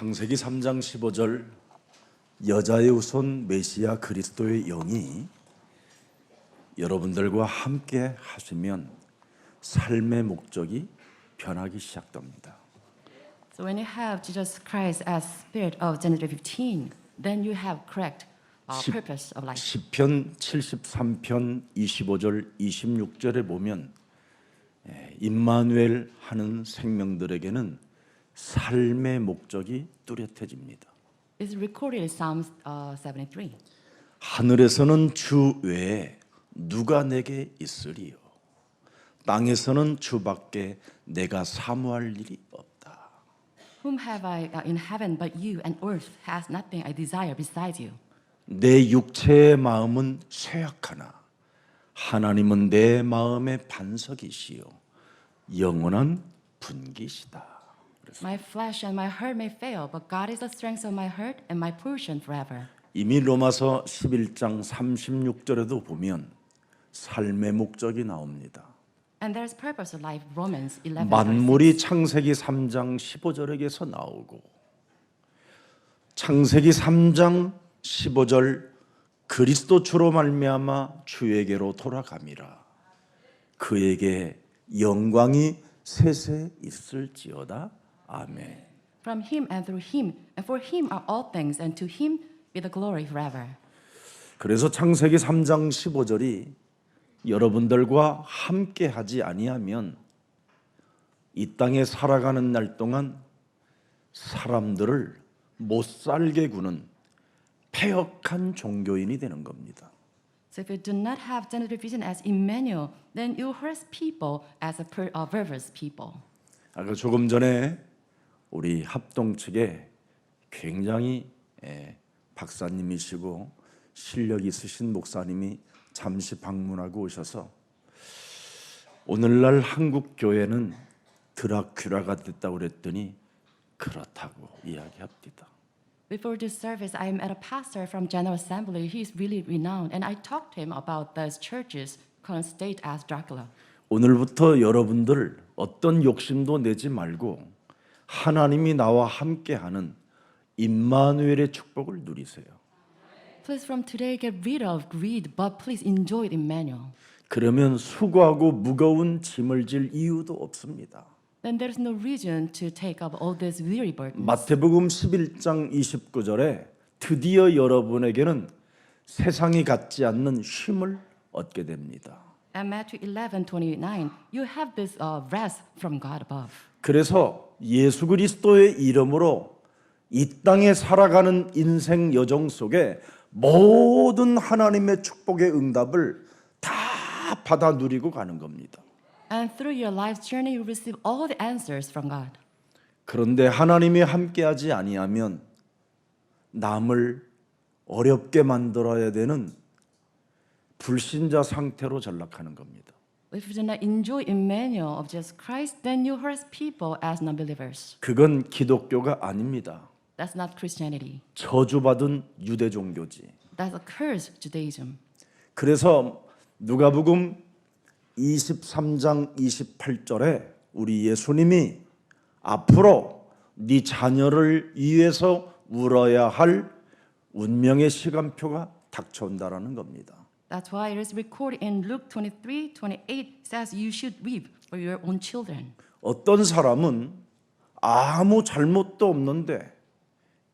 창세기 3장 15절 여자의 후손 메시아 그리스도의 영이 여러분들과 함께 하시면 삶의 목적이 변하기 시작됩니다. So when you have Jesus Christ as Spirit of Genesis 15, then you have correct purpose of life. 시편 73편 25절 26절에 보면 임마누엘 하는 생명들에게는 삶의 목적이 뚜렷해집니다. It's recorded in Psalms 73. 하늘에서는 주 외에 누가 내게 있으리요? 땅에서는 주밖에 내가 사모할 일이 없다. Whom have I in heaven but you, and earth has nothing I desire besides you. 내 육체의 마음은 쇠약하나 하나님은 내 마음의 반석이시요 영원한 분기시다. My flesh and my heart may fail, but God is the strength of my heart and my portion forever. 이미 로마서 11장 36절에도 보면 삶의 목적이 나옵니다. And there's purpose of life, Romans 11. 만물이 창세기 3장 15절에게서 나오고 창세기 3장 15절 그리스도 주로 말미암아 주에게로 돌아감이라 그에게 영광이 세세 있을지어다. 아멘. From him and through him and for him are all things, and to him be the glory forever. 그래서 창세기 3장 15절이 여러분들과 함께 하지 아니하면 이 땅에 살아가는 날 동안 사람들을 못 살게 구는 패역한 종교인이 되는 겁니다. So if you do not have gender vision as Emmanuel, then you harass people as a perverse people. 아까 조금 전에 우리 합동 측에 굉장히 박사님이시고 실력 있으신 목사님이 잠시 방문하고 오셔서 오늘날 한국 교회는 드라큘라가 됐다고 그랬더니 그렇다고 이야기합니다. Before this service, I met a pastor from General Assembly. He's really renowned, and I talked to him about those churches current state as Dracula. 오늘부터 여러분들 어떤 욕심도 내지 말고 하나님이 나와 함께하는 임마누엘의 축복을 누리세요. Please from today get rid of greed, but please enjoy Emmanuel. 그러면 수고하고 무거운 짐을 질 이유도 없습니다. Then there's no reason to take up all these weary burdens. 마태복음 11장 29절에 드디어 여러분에게는 세상이 갖지 않는 쉼을 얻게 됩니다. And Matthew 11:29, you have this rest from God above. 그래서 예수 그리스도의 이름으로 이 땅에 살아가는 인생 여정 속에 모든 하나님의 축복의 응답을 다 받아 누리고 가는 겁니다. And through your life's journey, you receive all the answers from God. 그런데 하나님이 함께하지 아니하면 남을 어렵게 만들어야 되는 불신자 상태로 전락하는 겁니다. If you do not enjoy Emmanuel of Jesus Christ, then you harass people as non-believers. 그건 기독교가 아닙니다. That's not Christianity. 저주받은 유대 종교지. That's a cursed Judaism. 그래서 누가복음 23장 28절에 우리 예수님이 앞으로 네 자녀를 위해서 울어야 할 운명의 시간표가 닥쳐온다라는 겁니다. That's why it is recorded in Luke 23:28 says you should weep for your own children. 어떤 사람은 아무 잘못도 없는데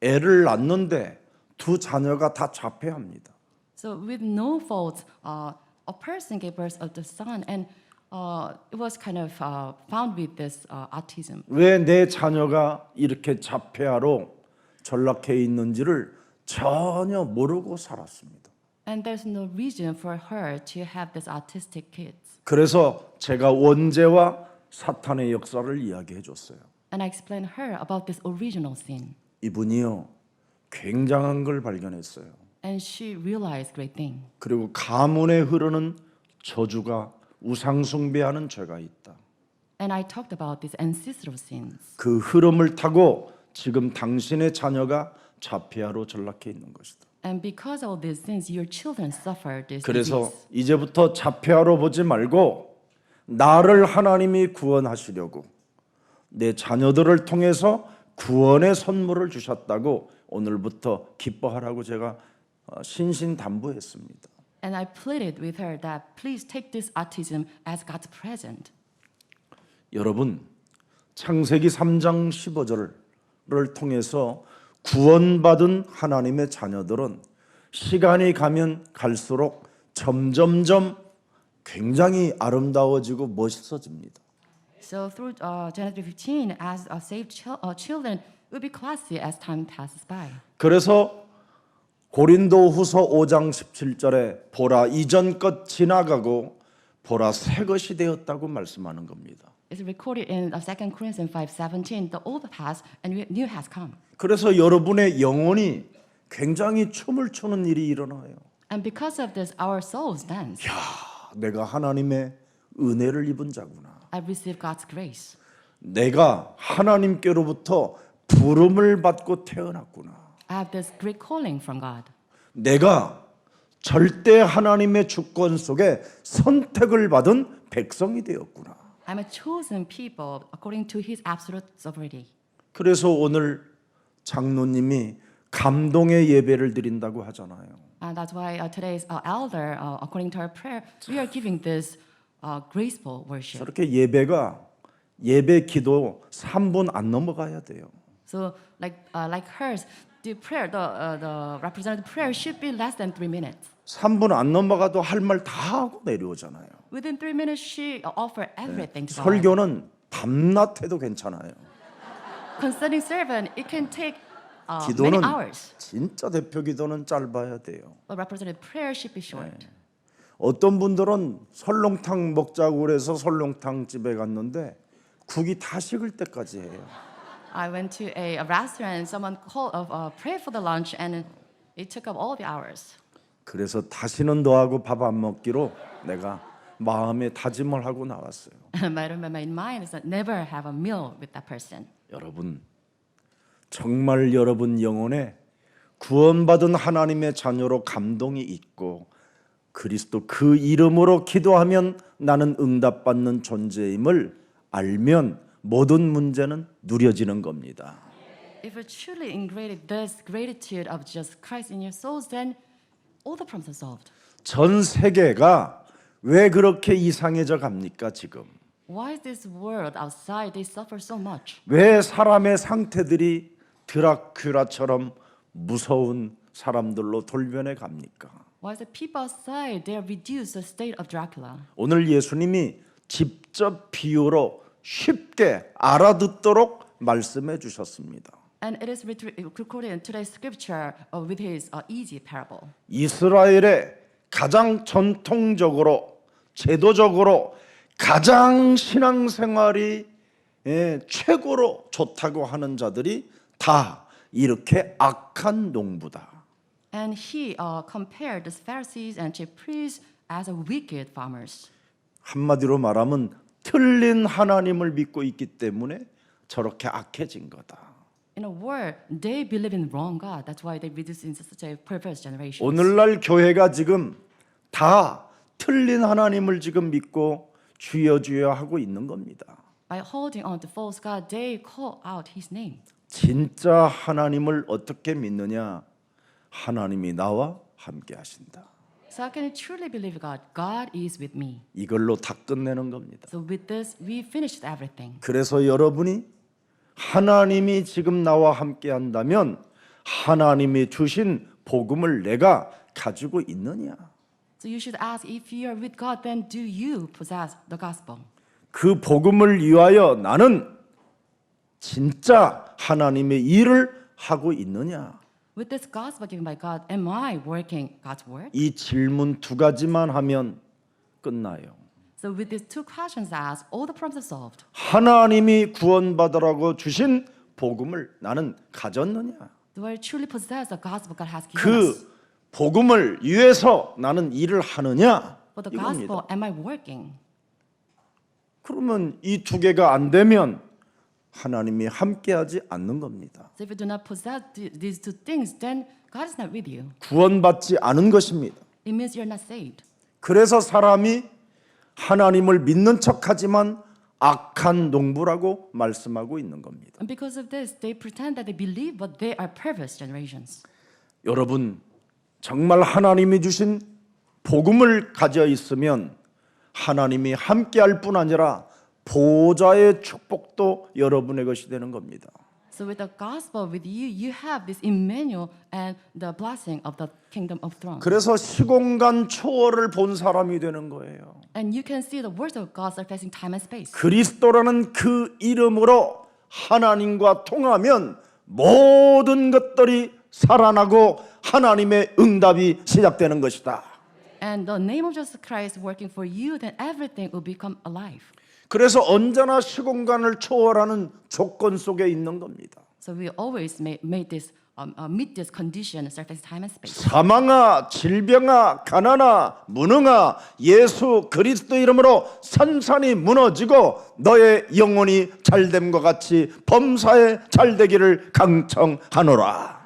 애를 낳는데 두 자녀가 다 자폐합니다. So with no fault, a person gave birth of the son, and it was kind of found with this autism. 왜 내 자녀가 이렇게 자폐아로 전락해 있는지를 전혀 모르고 살았습니다. And there's no reason for her to have this autistic kids. 그래서 제가 원죄와 사탄의 역사를 이야기해 줬어요. And I explained her about this original sin. 이분이요 굉장한 걸 발견했어요. And she realized great thing. 그리고 가문에 흐르는 저주가 우상 숭배하는 죄가 있다. And I talked about these ancestral sins. 그 흐름을 타고 지금 당신의 자녀가 자폐아로 전락해 있는 것이다. And because of these sins, your children suffer this 그래서 disease. 이제부터 자폐아로 보지 말고 나를 하나님이 구원하시려고 내 자녀들을 통해서 구원의 선물을 주셨다고 오늘부터 기뻐하라고 제가 신신당부했습니다. And I pleaded with her that please take this autism as God's present. 여러분, 창세기 3장 15절을 통해서 구원받은 하나님의 자녀들은 시간이 가면 갈수록 점점점 굉장히 아름다워지고 멋있어집니다. So through Genesis 15, as saved children will be classy as time passes by. 그래서 고린도후서 5장 17절에 보라 이전 것 지나가고 보라 새 것이 되었다고 말씀하는 겁니다. It's recorded in 2 Corinthians 5:17. The old passed and new has come. 그래서 여러분의 영혼이 굉장히 춤을 추는 일이 일어나요. And because of this, our souls dance. 야, 내가 하나님의 은혜를 입은 자구나. I received God's grace. 내가 하나님께로부터 부름을 받고 태어났구나. I have this great calling from God. 내가 절대 하나님의 주권 속에 선택을 받은 백성이 되었구나. I'm a chosen people according to His absolute sovereignty. 그래서 오늘 장로님이 감동의 예배를 드린다고 하잖아요. And that's why today's elder, according to our prayer, we are giving this graceful worship. 저렇게 예배 기도 3분 안 넘어가야 돼요. So like hers, the prayer, the representative prayer should be less than 3 minutes. 3분 안 넘어가도 할 말 다 하고 내려오잖아요. Within 3 minutes, she offered everything to God. 설교는 밤낮 해도 괜찮아요. Concerning servant, it can take many 기도는 hours. 진짜 대표 기도는 짧아야 돼요. But representative prayer should be short. 어떤 분들은 설렁탕 먹자고 그래서 설렁탕 집에 갔는데 국이 다 식을 때까지 해요. I went to a restaurant. Someone called prayed for the lunch, and it took up all the hours. 그래서 다시는 너하고 밥 안 먹기로 내가 마음에 다짐을 하고 나왔어요. My mind is that never have a meal with that person. 여러분, 정말 여러분 영혼에 구원받은 하나님의 자녀로 감동이 있고 그리스도 그 이름으로 기도하면 나는 응답받는 존재임을 알면 모든 문제는 누려지는 겁니다. If you truly integrated this gratitude of Jesus Christ in your souls, then all the problems are solved. 전 세계가 왜 그렇게 이상해져 갑니까 지금? Why is this world outside they suffer so much? 왜 사람의 상태들이 드라큘라처럼 무서운 사람들로 돌변해 갑니까? Why is the people outside they are reduced to a state of Dracula? 오늘 예수님이 직접 비유로 쉽게 알아듣도록 말씀해 주셨습니다. And it is recorded in today's scripture with his easy parable. 이스라엘의 가장 전통적으로 제도적으로 가장 신앙생활이 최고로 좋다고 하는 자들이 다 이렇게 악한 농부다. And he compared the Pharisees and chief priests as wicked farmers. 한마디로 말하면 틀린 하나님을 믿고 있기 때문에 저렇게 악해진 거다. In a word, they believe in wrong God. That's why they reduce into such a perverse generation. 오늘날 교회가 지금 다 틀린 하나님을 지금 믿고 주여 주여 하고 있는 겁니다. By holding on to false God, they call out His name. 진짜 하나님을 어떻게 믿느냐? 하나님이 나와 함께 하신다. So how can you truly believe God? God is with me. 이걸로 다 끝내는 겁니다. So with this, we finished everything. 그래서 여러분이 하나님이 지금 나와 함께 한다면 하나님이 주신 복음을 내가 가지고 있느냐? So you should ask, if you are with God, then do you possess the gospel? 그 복음을 위하여 나는 진짜 하나님의 일을 하고 있느냐? With this gospel given by God, am I working God's work? 이 질문 두 가지만 하면 끝나요. So with these two questions asked, all the problems are solved. 하나님이 구원받으라고 주신 복음을 나는 가졌느냐? Do I truly possess the gospel God has given us? 그 복음을 위해서 나는 일을 하느냐? For the 이겁니다. gospel, am I working? 그러면 이 두 개가 안 되면 하나님이 함께하지 않는 겁니다. So if you do not possess these two things, then God is not with you. 구원받지 않은 것입니다. It means you're not saved. 그래서 사람이 하나님을 믿는 척하지만 악한 농부라고 말씀하고 있는 겁니다. And because of this, they pretend that they believe, but they are perverse generations. 여러분, 정말 하나님이 주신 복음을 가져 있으면 하나님이 함께할 뿐 아니라 보좌의 축복도 여러분의 것이 되는 겁니다. So with the gospel with you, you have this Emmanuel and the blessing of the kingdom of throne. 그래서 시공간 초월을 본 사람이 되는 거예요. And you can see the words of God surpassing time and space. 그리스도라는 그 이름으로 하나님과 통하면 모든 것들이 살아나고 하나님의 응답이 시작되는 것이다. And the name of Jesus Christ working for you, then everything will become alive. 그래서 언제나 시공간을 초월하는 조건 속에 있는 겁니다. So we always meet this condition, surface time and space. 사망아, 질병아, 가난아, 무능아, 예수 그리스도 이름으로 산산이 무너지고 너의 영혼이 잘됨과 같이 범사에 잘되기를 강청하노라.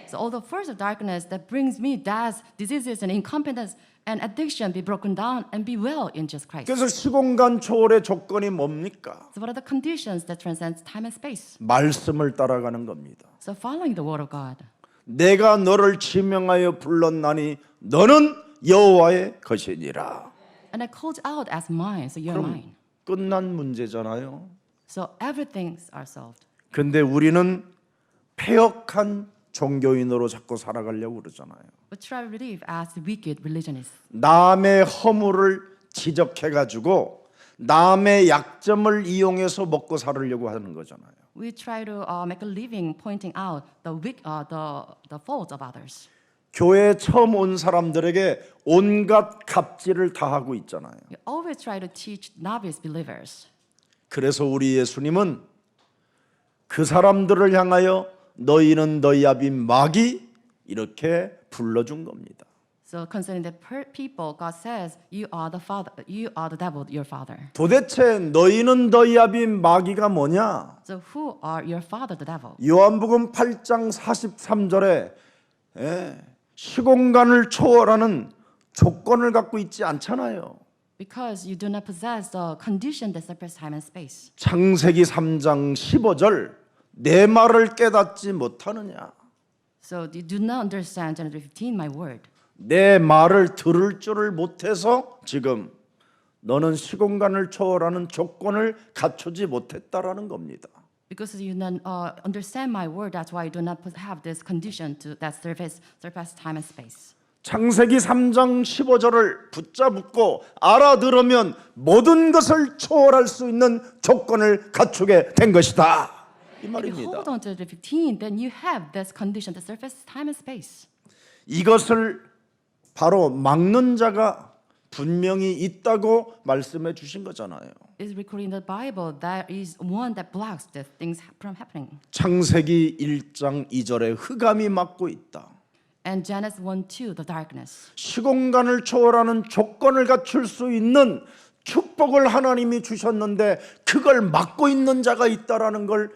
So all the force of darkness that brings me death, diseases, and incompetence and addiction be broken down and be well in Jesus Christ. 그래서 시공간 초월의 조건이 뭡니까? So what are the conditions that transcend time and space? 말씀을 따라가는 겁니다. So following the word of God. 내가 너를 지명하여 불렀나니 너는 여호와의 것이니라. And I called out as mine, so you're mine. 끝난 문제잖아요. So everything's are solved. 근데 우리는 폐역한 종교인으로 자꾸 살아가려고 그러잖아요. We try to live as wicked religionists. 남의 허물을 지적해가지고 남의 약점을 이용해서 먹고 살으려고 하는 거잖아요. We try to make a living pointing out the faults of others. 교회에 처음 온 사람들에게 온갖 갑질을 다 하고 있잖아요. We always try to teach novice believers. 그래서 우리 예수님은 그 사람들을 향하여 너희는 너희 아비 마귀 이렇게 불러준 겁니다. So concerning the people, God says, "You are the father. You are the devil, your father." 도대체 너희는 너희 아비 마귀가 뭐냐? So who are your father, the devil? 요한복음 8장 43절에 시공간을 초월하는 조건을 갖고 있지 않잖아요. Because you do not possess the condition that surpasses time and space. 창세기 3장 15절 내 말을 깨닫지 못하느냐? So you do not understand Genesis 15, my word. 내 말을 들을 줄을 못해서 지금 너는 시공간을 초월하는 조건을 갖추지 못했다라는 겁니다. Because you don't understand my word, that's why you do not have this condition to that surpass time and space. 창세기 3장 15절을 붙잡고 알아들으면 모든 것을 초월할 수 있는 조건을 갖추게 된 것이다. 이 If you 말입니다. hold on to the 15, then you have this condition that surpasses time and space. 이것을 바로 막는 자가 분명히 있다고 말씀해 주신 거잖아요. It's recorded in the Bible there is one that blocks the things from happening. 창세기 1장 2절에 흑암이 막고 있다. And Genesis 1:2, the darkness. 시공간을 초월하는 조건을 갖출 수 있는 축복을 하나님이 주셨는데 그걸 막고 있는 자가 있다라는 걸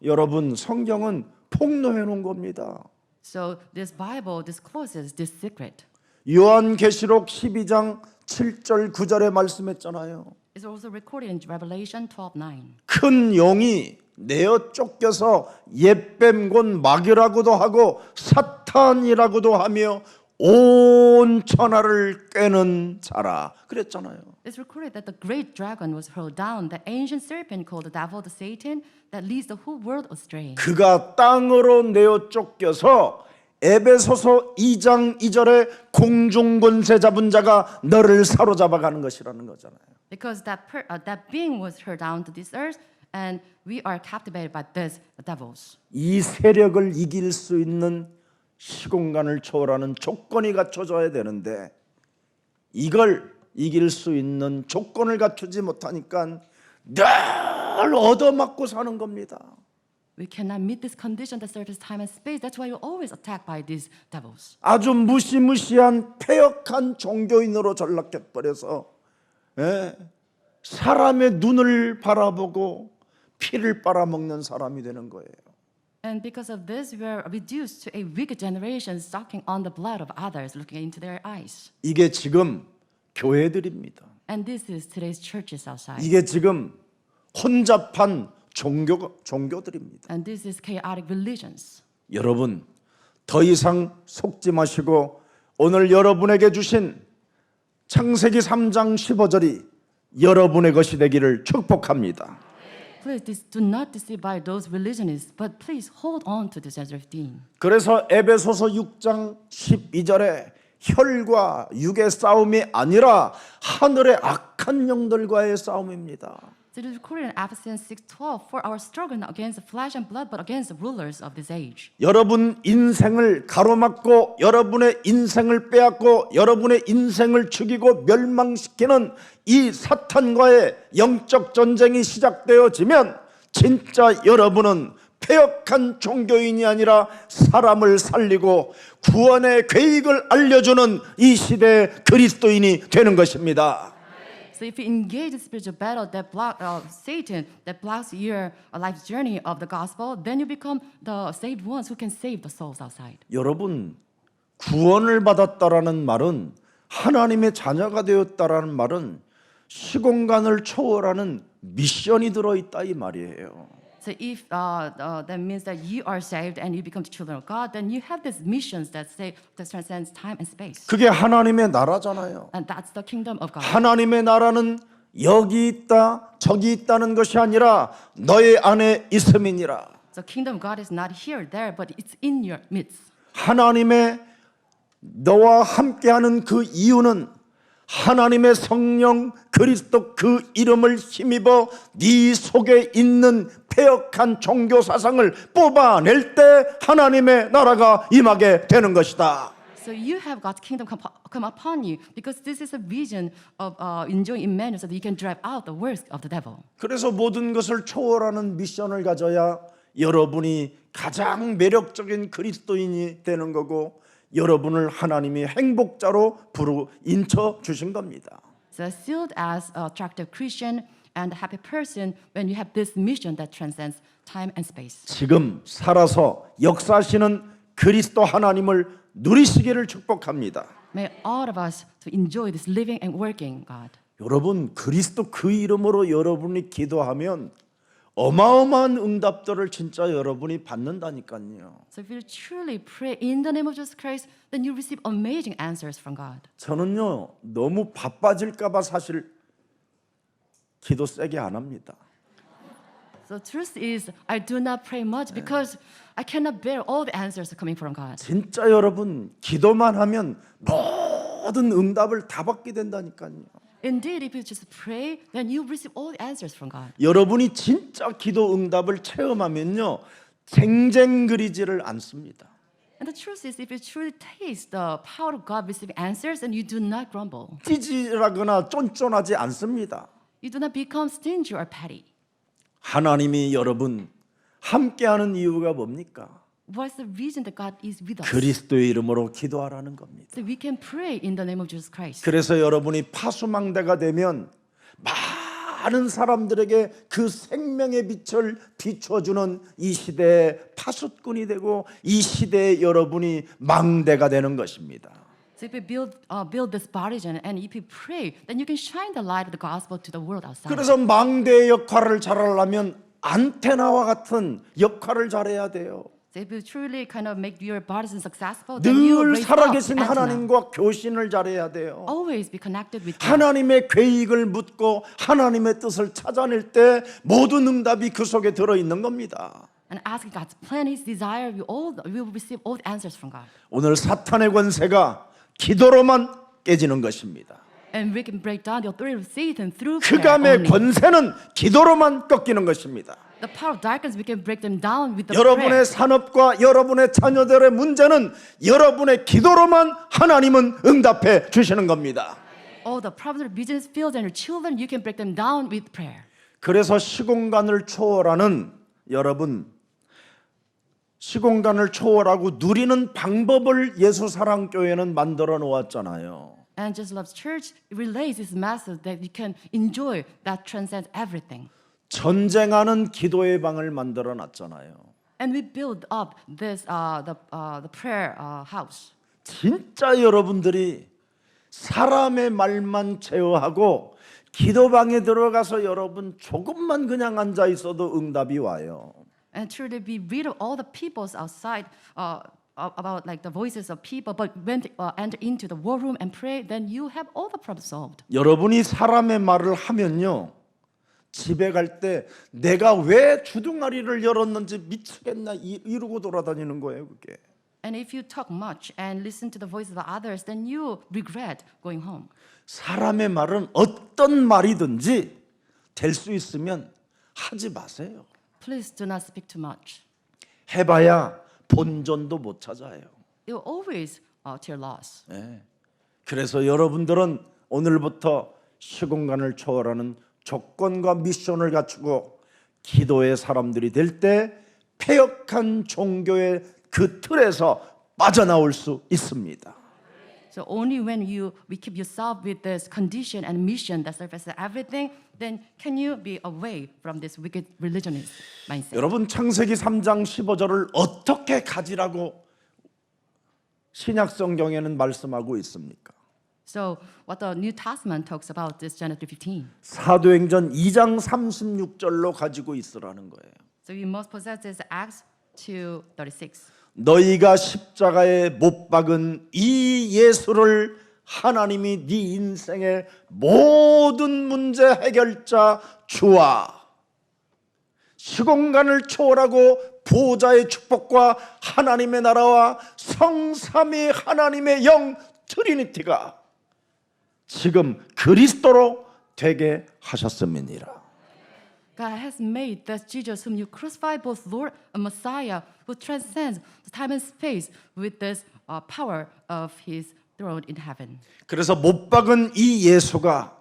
여러분 성경은 폭로해 놓은 겁니다. So this Bible discloses this secret. 요한계시록 12장 7절 9절에 말씀했잖아요. It's also recorded in Revelation 12:9. 큰 용이 내어 쫓겨서 옛뱀 곧 마귀라고도 하고 사탄이라고도 하며 온 천하를 꿰는 자라 그랬잖아요. It's recorded that the great dragon was hurled down, the ancient serpent called the devil, the Satan, that leads the whole world astray. 그가 땅으로 내어 쫓겨서 에베소서 2장 2절에 공중권세 잡은 자가 너를 사로잡아 가는 것이라는 거잖아요. Because that being was hurled down to this earth, and we are captivated by these devils. 이 세력을 이길 수 있는 시공간을 초월하는 조건이 갖춰져야 되는데 이걸 이길 수 있는 조건을 갖추지 못하니까 늘 얻어맞고 사는 겁니다. We cannot meet this condition that surfaces time and space. That's why you're always attacked by these devils. 아주 무시무시한 폐역한 종교인으로 전락해버려서 사람의 눈을 바라보고 피를 빨아먹는 사람이 되는 거예요. And because of this, we are reduced to a wicked generation sucking on the blood of others, looking into their eyes. 이게 지금 교회들입니다. And this is today's churches outside. 이게 지금 혼잡한 종교들입니다. And this is chaotic religions. 여러분, 더 이상 속지 마시고 오늘 여러분에게 주신 창세기 3장 15절이 여러분의 것이 되기를 축복합니다. Please do not deceive by those religionists, but please hold on to this Ezra 15. 그래서 에베소서 6장 12절에 혈과 육의 싸움이 아니라 하늘의 악한 영들과의 싸움입니다. So it is recorded in Ephesians 6:12, for our struggle not against flesh and blood, but against the rulers of this age. 여러분 인생을 가로막고 여러분의 인생을 빼앗고 여러분의 인생을 죽이고 멸망시키는 이 사탄과의 영적 전쟁이 시작되어지면 진짜 여러분은 폐역한 종교인이 아니라 사람을 살리고 구원의 계획을 알려주는 이 시대의 그리스도인이 되는 것입니다. So if you engage in spiritual battle that block Satan, that blocks your life journey of the gospel, then you become the saved ones who can save the souls outside. 여러분, 구원을 받았다라는 말은 하나님의 자녀가 되었다라는 말은 시공간을 초월하는 미션이 들어있다 이 말이에요. So if that means that you are saved and you become the children of God, then you have these missions that transcends time and space. 그게 하나님의 나라잖아요. And that's the kingdom of God. 하나님의 나라는 여기 있다 저기 있다는 것이 아니라 너의 안에 있음이니라. So kingdom of God is not here, there, but it's in your midst. 하나님의 너와 함께하는 그 이유는 하나님의 성령 그리스도 그 이름을 힘입어 네 속에 있는 폐역한 종교 사상을 뽑아낼 때 하나님의 나라가 임하게 되는 것이다. So you have God's kingdom come upon you because this is a vision of enjoying Emmanuel, so that you can drive out the works of the devil. 그래서 모든 것을 초월하는 미션을 가져야 여러분이 가장 매력적인 그리스도인이 되는 거고 여러분을 하나님이 행복자로 인쳐 주신 겁니다. So sealed as an attractive Christian and a happy person when you have this mission that transcends time and space. 지금 살아서 역사하시는 그리스도 하나님을 누리시기를 축복합니다. May all of us to enjoy this living and working God. 여러분 그리스도 그 이름으로 여러분이 기도하면 어마어마한 응답들을 진짜 여러분이 받는다니까요. So if you truly pray in the name of Jesus Christ, then you receive amazing answers from God. 저는요 너무 바빠질까 봐 사실 기도 세게 안 합니다. The truth is, I do not pray much because I cannot bear all the answers coming from God. 진짜 여러분 기도만 하면 모든 응답을 다 받게 된다니까요. Indeed, if you just pray, then you receive all the answers from God. 여러분이 진짜 기도 응답을 체험하면요 쟁쟁그리지를 않습니다. And the truth is, if you truly taste the power of God receiving answers, then you do not grumble. 찌질하거나 쫀쫀하지 않습니다. You do not become stingy or petty. 하나님이 여러분 함께하는 이유가 뭡니까? What's the reason that God is with us? 그리스도의 이름으로 기도하라는 겁니다. So we can pray in the name of Jesus Christ. 그래서 여러분이 파수망대가 되면 많은 사람들에게 그 생명의 빛을 비춰주는 이 시대의 파수꾼이 되고 이 시대의 여러분이 망대가 되는 것입니다. So if you build this body and if you pray, then you can shine the light of the gospel to the world outside. 그래서 망대의 역할을 잘하려면 안테나와 같은 역할을 잘해야 돼요. So if you truly kind of make your bodies successful, then you 늘 raise up 살아계신 antenna. 하나님과 교신을 잘해야 돼요. Always be connected with God. 하나님의 계획을 묻고 하나님의 뜻을 찾아낼 때 모든 응답이 그 속에 들어있는 겁니다. And asking God's plan, His desire, we will receive all the answers from God. 오늘 사탄의 권세가 기도로만 깨지는 것입니다. And we can break down the authority of Satan through prayer 흑암의 only. 권세는 기도로만 꺾이는 것입니다. The power of darkness, we can break them down with the 여러분의 prayer. 산업과 여러분의 자녀들의 문제는 여러분의 기도로만 하나님은 응답해 주시는 겁니다. All the problems of business fields and your children, you can break them down with prayer. 그래서 시공간을 초월하는 여러분 시공간을 초월하고 누리는 방법을 예수사랑교회는 만들어 놓았잖아요. And Just Loves Church relays this message that you can enjoy that transcends everything. 전쟁하는 기도의 방을 만들어 놨잖아요. And we build up this the prayer house. 진짜 여러분들이 사람의 말만 제어하고 기도방에 들어가서 여러분 조금만 그냥 앉아 있어도 응답이 와요. And truly, we read of all the peoples outside about like the voices of people. But when they enter into the war room and pray, then you have all the problems solved. 여러분이 사람의 말을 하면요, 집에 갈 때 내가 왜 주둥아리를 열었는지 미치겠나 이러고 돌아다니는 거예요, 그게. And if you talk much and listen to the voices of others, then you regret going home. 사람의 말은 어떤 말이든지 될 수 있으면 하지 마세요. Please do not speak too much. 해봐야 본전도 못 찾아요. You will always tear loss. 네. 그래서 여러분들은 오늘부터 시공간을 초월하는 조건과 미션을 갖추고 기도의 사람들이 될 때 폐역한 종교의 그 틀에서 빠져나올 수 있습니다. So only when you keep yourself with this condition and mission that surpasses everything, then can you be away from this wicked religionist mindset. 여러분 창세기 3장 15절을 어떻게 가지라고 신약 성경에는 말씀하고 있습니까? So what the New Testament talks about this Genesis 3:15. 사도행전 2장 36절로 가지고 있으라는 거예요. So you must possess this Acts 2:36. 너희가 십자가에 못 박은 이 예수를 하나님이 네 인생의 모든 문제 해결자 주와 시공간을 초월하고 보호자의 축복과 하나님의 나라와 성삼위 하나님의 영 트리니티가 지금 그리스도로 되게 하셨음이니라. God has made that Jesus whom you crucified both Lord and Messiah, who transcends the time and space with this power of His throne in heaven. 그래서 못 박은 이 예수가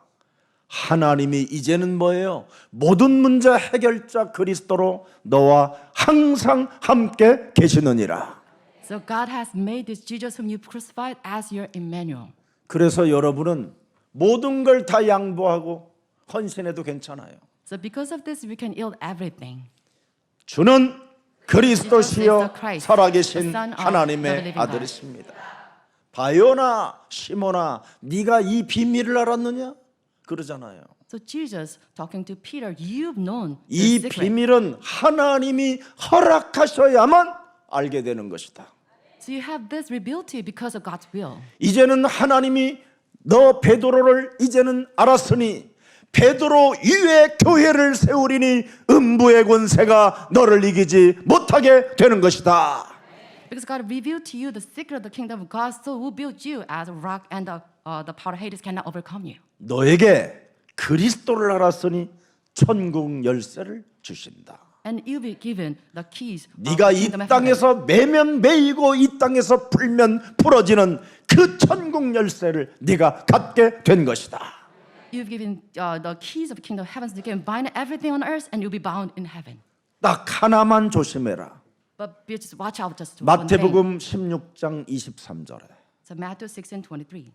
하나님이 이제는 뭐예요? 모든 문제 해결자 그리스도로 너와 항상 함께 계시느니라. So God has made this Jesus whom you crucified as your Emmanuel. 그래서 여러분은 모든 걸 다 양보하고 헌신해도 괜찮아요. So because of this, we can yield everything. 주는 그리스도시요 Christ, 살아계신 the Son of the 하나님의 living God. 아들이십니다. 바요나 시몬아 네가 이 비밀을 알았느냐? 그러잖아요. So Jesus talking to Peter, you've known 이 the secret. 비밀은 하나님이 허락하셔야만 알게 되는 것이다. So you have this revealed to you because of God's will. 이제는 하나님이 너 베드로를 이제는 알았으니 베드로 위에 교회를 세우리니 음부의 권세가 너를 이기지 못하게 되는 것이다. Because God revealed to you the secret of the kingdom of God, so who built you as a rock and the power of Hades cannot overcome you. 너에게 그리스도를 알았으니 천국 열쇠를 주신다. And you'll be given the keys of 네가 the 이 kingdom of heaven. 땅에서 매면 매이고 이 땅에서 풀면 풀어지는 그 천국 열쇠를 네가 갖게 된 것이다. You've given the keys of the kingdom of heaven, so you can bind everything on earth and you'll be bound in heaven. 딱 하나만 조심해라. But just watch out just to one thing. 마태복음 16장 23절에 So Matthew 16:23.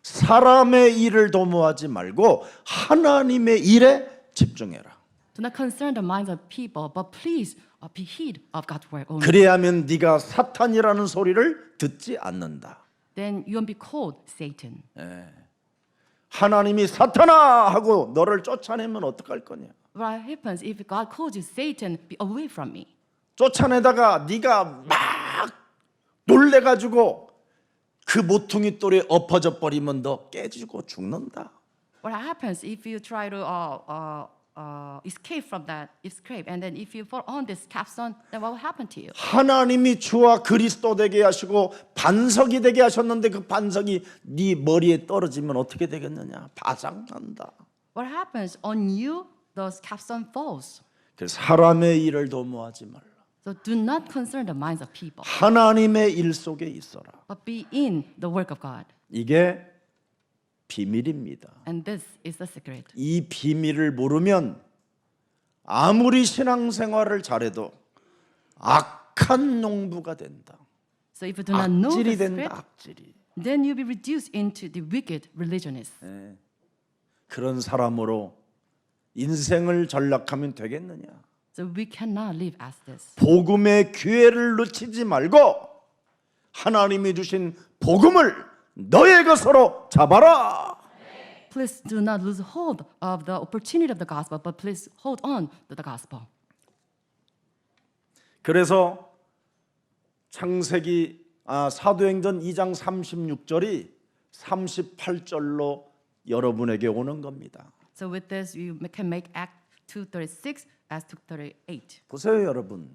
사람의 일을 도모하지 말고 하나님의 일에 집중해라. Do not concern the minds of people, but please be heed of God's word only. 그래야면 네가 사탄이라는 소리를 듣지 않는다. Then you won't be called Satan. 하나님이 사탄아 하고 너를 쫓아내면 어떡할 거냐? What happens if God calls you Satan, be away from me? 쫓아내다가 네가 막 놀래가지고 그 모퉁이 돌에 엎어져 버리면 너 깨지고 죽는다. What happens if you try to escape from that escape, and then if you fall on this capstone, then what will happen to you? 하나님이 주와 그리스도 되게 하시고 반석이 되게 하셨는데 그 반석이 네 머리에 떨어지면 어떻게 되겠느냐? 바상난다. What happens on you? Those capstone falls. 그래서 사람의 일을 도모하지 말라. So do not concern the minds of people, 하나님의 일 속에 있어라. but be in the work of God. 이게 비밀입니다. And this is the secret. 이 비밀을 모르면 아무리 신앙생활을 잘해도 악한 농부가 된다. So if you do not know the 악질이 된다. secret, 악질이. then you'll be reduced into the wicked religionists. 그런 사람으로 인생을 전락하면 되겠느냐? So we cannot live as this. 복음의 기회를 놓치지 말고 하나님이 주신 복음을 너의 것으로 잡아라. please do not lose hold of the opportunity of the gospel, but please hold on to the gospel. 그래서 사도행전 2장 36절이 38절로 여러분에게 오는 겁니다. So with this, you can make Act 2:36 as 2:38. 보세요, 여러분.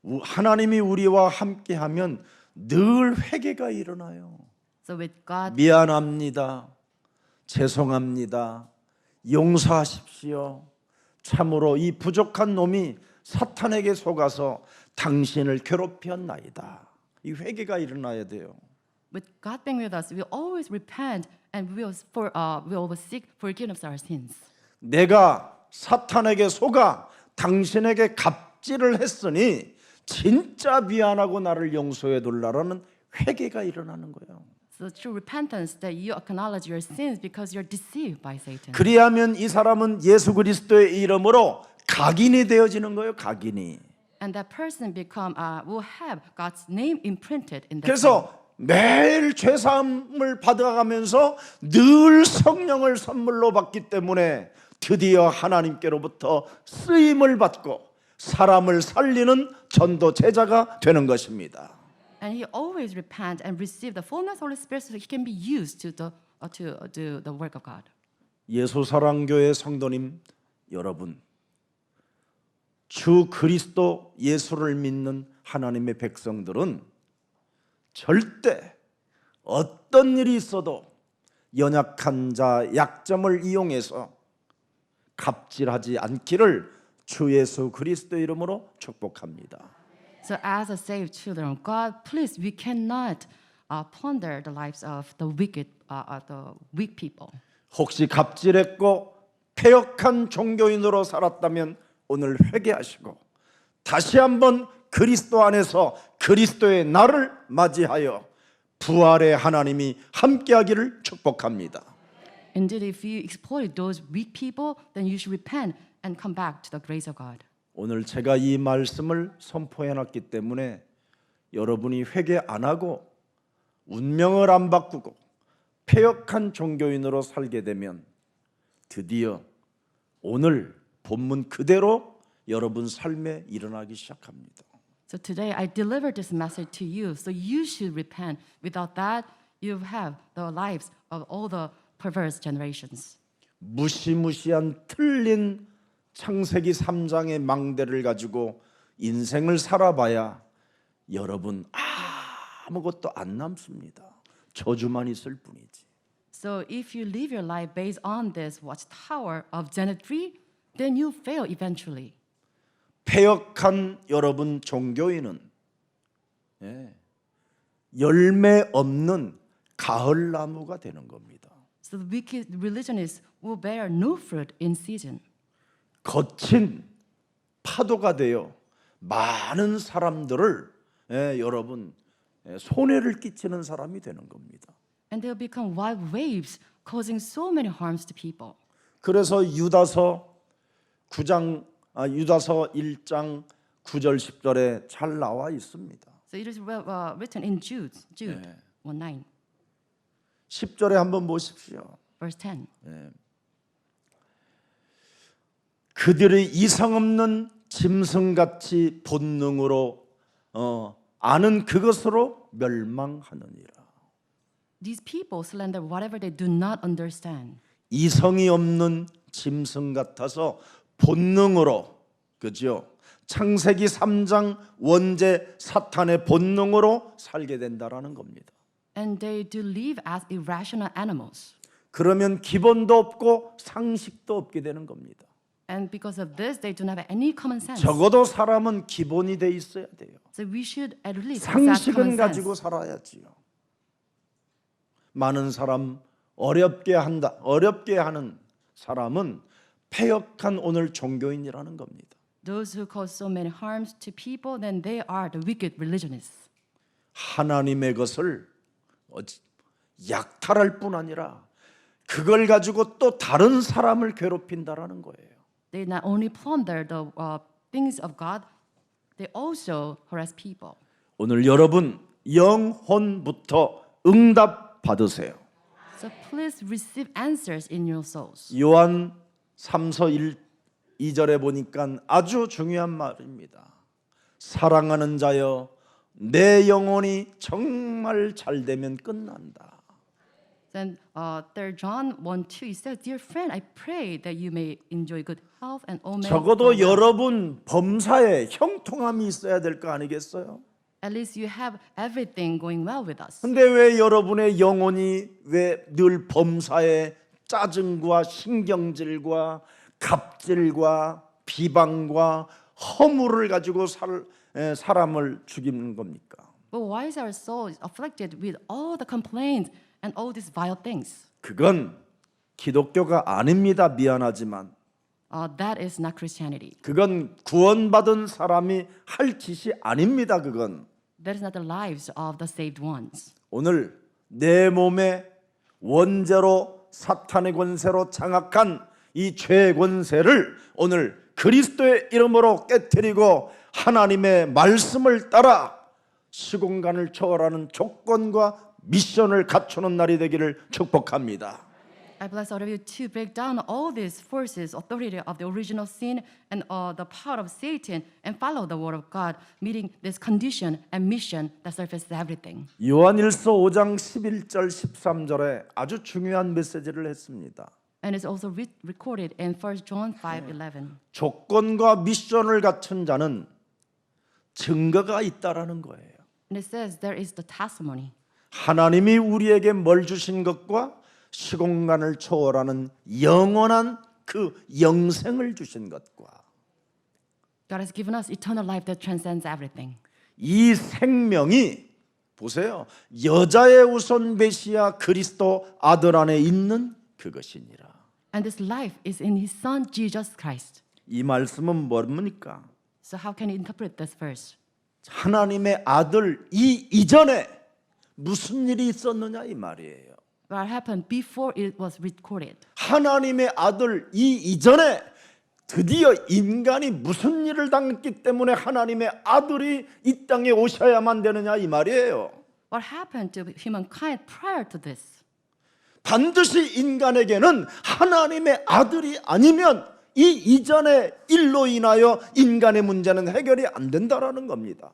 하나님이 우리와 함께하면 늘 회개가 일어나요. So with God, 미안합니다. 죄송합니다. 용서하십시오. 참으로 이 부족한 놈이 사탄에게 속아서 당신을 괴롭혔나이다. 이 회개가 일어나야 돼요. with God being with us, we always repent and we will seek forgiveness of our sins. 내가 사탄에게 속아 당신에게 갑질을 했으니 진짜 미안하고 나를 용서해 둘라라는 회개가 일어나는 거예요. So true repentance that you acknowledge your sins because you're deceived by Satan. 그리하면 이 사람은 예수 그리스도의 이름으로 각인이 되어지는 거예요. 각인이. And that person will have God's name imprinted in their 그래서 매일 죄사함을 받아가면서 늘 성령을 선물로 받기 때문에 드디어 하나님께로부터 쓰임을 받고 사람을 살리는 전도 제자가 되는 것입니다. And he always repent and receive the fullness of the Holy Spirit so he can be used to do the work of God. 예수사랑교회 성도님 여러분, 주 그리스도 예수를 믿는 하나님의 백성들은 절대 어떤 일이 있어도 연약한 자 약점을 이용해서 갑질하지 않기를 주 예수 그리스도 이름으로 축복합니다. So as a saved children of God, please, we cannot plunder the lives of the wicked, the weak people. 혹시 갑질했고 패역한 종교인으로 살았다면 오늘 회개하시고 다시 한번 그리스도 안에서 그리스도의 날을 맞이하여 부활의 하나님이 함께하기를 축복합니다. Indeed, if you exploit those weak people, then you should repent and come back to the grace of God. 오늘 제가 이 말씀을 선포해놨기 때문에 여러분이 회개 안 하고 운명을 안 바꾸고 패역한 종교인으로 살게 되면 드디어 오늘 본문 그대로 여러분 삶에 일어나기 시작합니다. So today I delivered this message to you, so you should repent. Without that, you have the lives of all the perverse generations. 무시무시한 틀린 창세기 3장의 망대를 가지고 인생을 살아봐야 여러분 아무것도 안 남습니다. 저주만 있을 뿐이지. So if you live your life based on this watchtower of Genesis 3, then you fail eventually. 패역한 여러분 종교인은 열매 없는 가을나무가 되는 겁니다. So the wicked religionists will bear no fruit in season. 거친 파도가 되어 많은 사람들을 여러분 손해를 끼치는 사람이 되는 겁니다. And they'll become wild waves, causing so many harms to people. 그래서 유다서 1장 9절 10절에 잘 나와 있습니다. So it is written in Jude 1:9, 10절에 한번 보십시오. verse 10. 그들의 이상 없는 짐승같이 본능으로 아는 그것으로 멸망하느니라. These people slander whatever they do not understand. 이성이 없는 짐승 같아서 본능으로, 그죠? 창세기 3장 원죄 사탄의 본능으로 살게 된다라는 겁니다. And they do live as irrational animals. 그러면 기본도 없고 상식도 없게 되는 겁니다. And because of this, they do not have any common sense. 적어도 사람은 기본이 돼 있어야 돼요. So we should at least possess 상식은 common 가지고 sense. 살아야지요. 많은 사람 어렵게 하는 사람은 패역한 오늘 종교인이라는 겁니다. Those who cause so many harms to people, then they are the wicked religionists. 하나님의 것을 약탈할 뿐 아니라 그걸 가지고 또 다른 사람을 괴롭힌다라는 거예요. They not only plunder the things of God, they also harass people. 오늘 여러분 영혼부터 응답 받으세요. So please receive answers in your souls. 요한 3서 2절에 보니까 아주 중요한 말입니다. 사랑하는 자여 내 영혼이 정말 잘 되면 끝난다. Then 3 John 1:2 it says, "Dear friend, I pray that you may enjoy good health and all may 적어도 go well." 여러분 범사에 형통함이 있어야 될 거 아니겠어요? At least you have everything going well with us. 근데 왜 여러분의 영혼이 왜 늘 범사에 짜증과 신경질과 갑질과 비방과 허물을 가지고 사람을 죽이는 겁니까? But why is our soul afflicted with all the complaints and all these vile things? 그건 기독교가 아닙니다. 미안하지만 That is not Christianity. 그건 구원받은 사람이 할 짓이 아닙니다. 그건 That is not the lives of the saved ones. 오늘 내 몸에 원죄로 사탄의 권세로 장악한 이 죄의 권세를 오늘 그리스도의 이름으로 깨뜨리고 하나님의 말씀을 따라 시공간을 초월하는 조건과 미션을 갖추는 날이 되기를 축복합니다. I bless all of you to break down all these forces, authority of the original sin and the power of Satan and follow the word of God, meeting this condition and mission that surfaces everything. 요한일서 5장 11절 13절에 아주 중요한 메시지를 했습니다. And it's also recorded in 1 John 5:11. 조건과 미션을 갖춘 자는 증거가 있다라는 거예요. And it says there is the testimony. 하나님이 우리에게 뭘 주신 것과 시공간을 초월하는 영원한 그 영생을 주신 것과 God has given us eternal life that transcends everything. 이 생명이 보세요. 여자의 우선 메시아 그리스도 아들 안에 있는 그것이니라. And this life is in His Son Jesus Christ. 이 말씀은 뭡니까? So how can you interpret this verse? 하나님의 아들 이 이전에 무슨 일이 있었느냐 이 말이에요. What happened before it was recorded? 하나님의 아들 이 이전에 드디어 인간이 무슨 일을 당했기 때문에 하나님의 아들이 이 땅에 오셔야만 되느냐 이 말이에요. What happened to humankind prior to this? 반드시 인간에게는 하나님의 아들이 아니면 이 이전의 일로 인하여 인간의 문제는 해결이 안 된다라는 겁니다.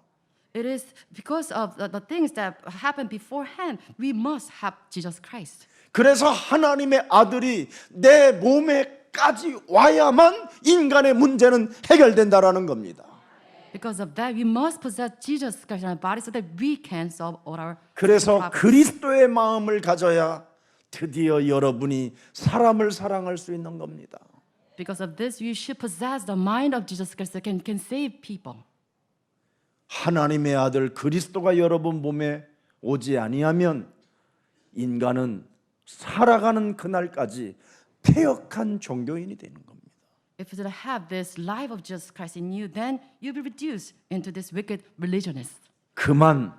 It is because of the things that happened beforehand. We must have Jesus Christ. 그래서 하나님의 아들이 내 몸에까지 와야만 인간의 문제는 해결된다라는 겁니다. Because of that, we must possess Jesus Christ in our body so that we can solve all our 그래서 problems. 그리스도의 마음을 가져야 드디어 여러분이 사람을 사랑할 수 있는 겁니다. Because of this, you should possess the mind of Jesus Christ that can save people. 하나님의 아들 그리스도가 여러분 몸에 오지 아니하면 인간은 살아가는 그날까지 패역한 종교인이 되는 겁니다. If you don't have this life of Jesus Christ in you, then you'll be reduced into this wicked religionists. 그만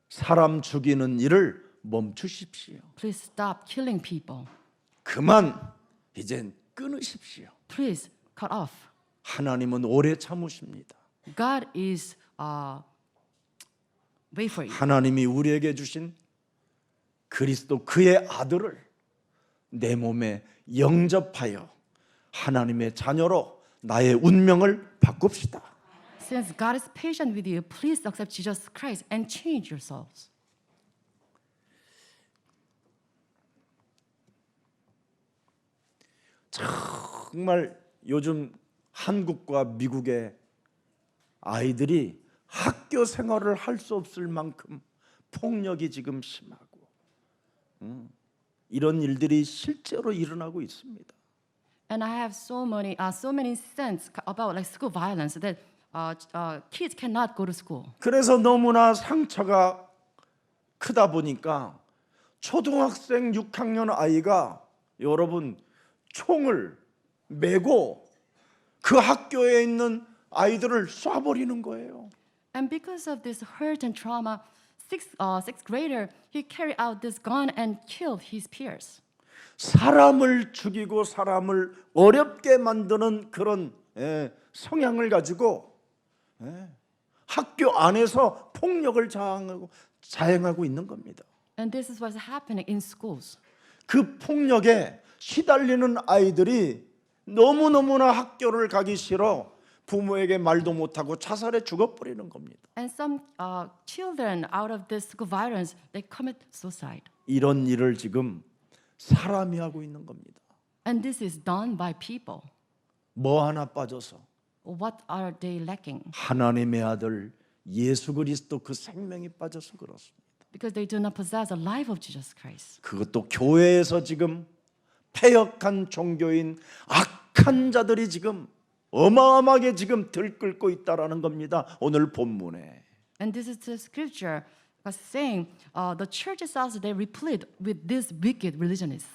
사람 죽이는 일을 멈추십시오. Please stop killing people. 그만 이젠 끊으십시오. Please cut off. 하나님은 오래 참으십니다. God is wait for you. 하나님이 우리에게 주신 그리스도 그의 아들을 내 몸에 영접하여 하나님의 자녀로 나의 운명을 바꿉시다. Since God is patient with you, please accept Jesus Christ and change your souls. 정말 요즘 한국과 미국의 아이들이 학교 생활을 할 수 없을 만큼 폭력이 지금 심하고 이런 일들이 실제로 일어나고 있습니다. And I have so many incidents about like school violence that kids cannot go to school. 그래서 너무나 상처가 크다 보니까 초등학생 6학년 아이가 여러분 총을 메고 그 학교에 있는 아이들을 쏴버리는 거예요. And because of this hurt and trauma, sixth grader he carried out this gun and killed his peers. 사람을 죽이고 사람을 어렵게 만드는 그런 성향을 가지고 학교 안에서 폭력을 자행하고 있는 겁니다. And this is what's happening in schools. 그 폭력에 시달리는 아이들이 너무너무나 학교를 가기 싫어 부모에게 말도 못하고 자살해 죽어버리는 겁니다. And some children out of this school violence, they commit suicide. 이런 일을 지금 사람이 하고 있는 겁니다. And this is done by people. 뭐 하나 빠져서 What are they lacking? 하나님의 아들 예수 그리스도 그 생명이 빠져서 그렇습니다. Because they do not possess the life of Jesus Christ. 그것도 교회에서 지금 패역한 종교인 악한 자들이 지금 어마어마하게 지금 들끓고 있다라는 겁니다. 오늘 본문에. And this is the scripture saying the churches also they replete with these wicked religionists.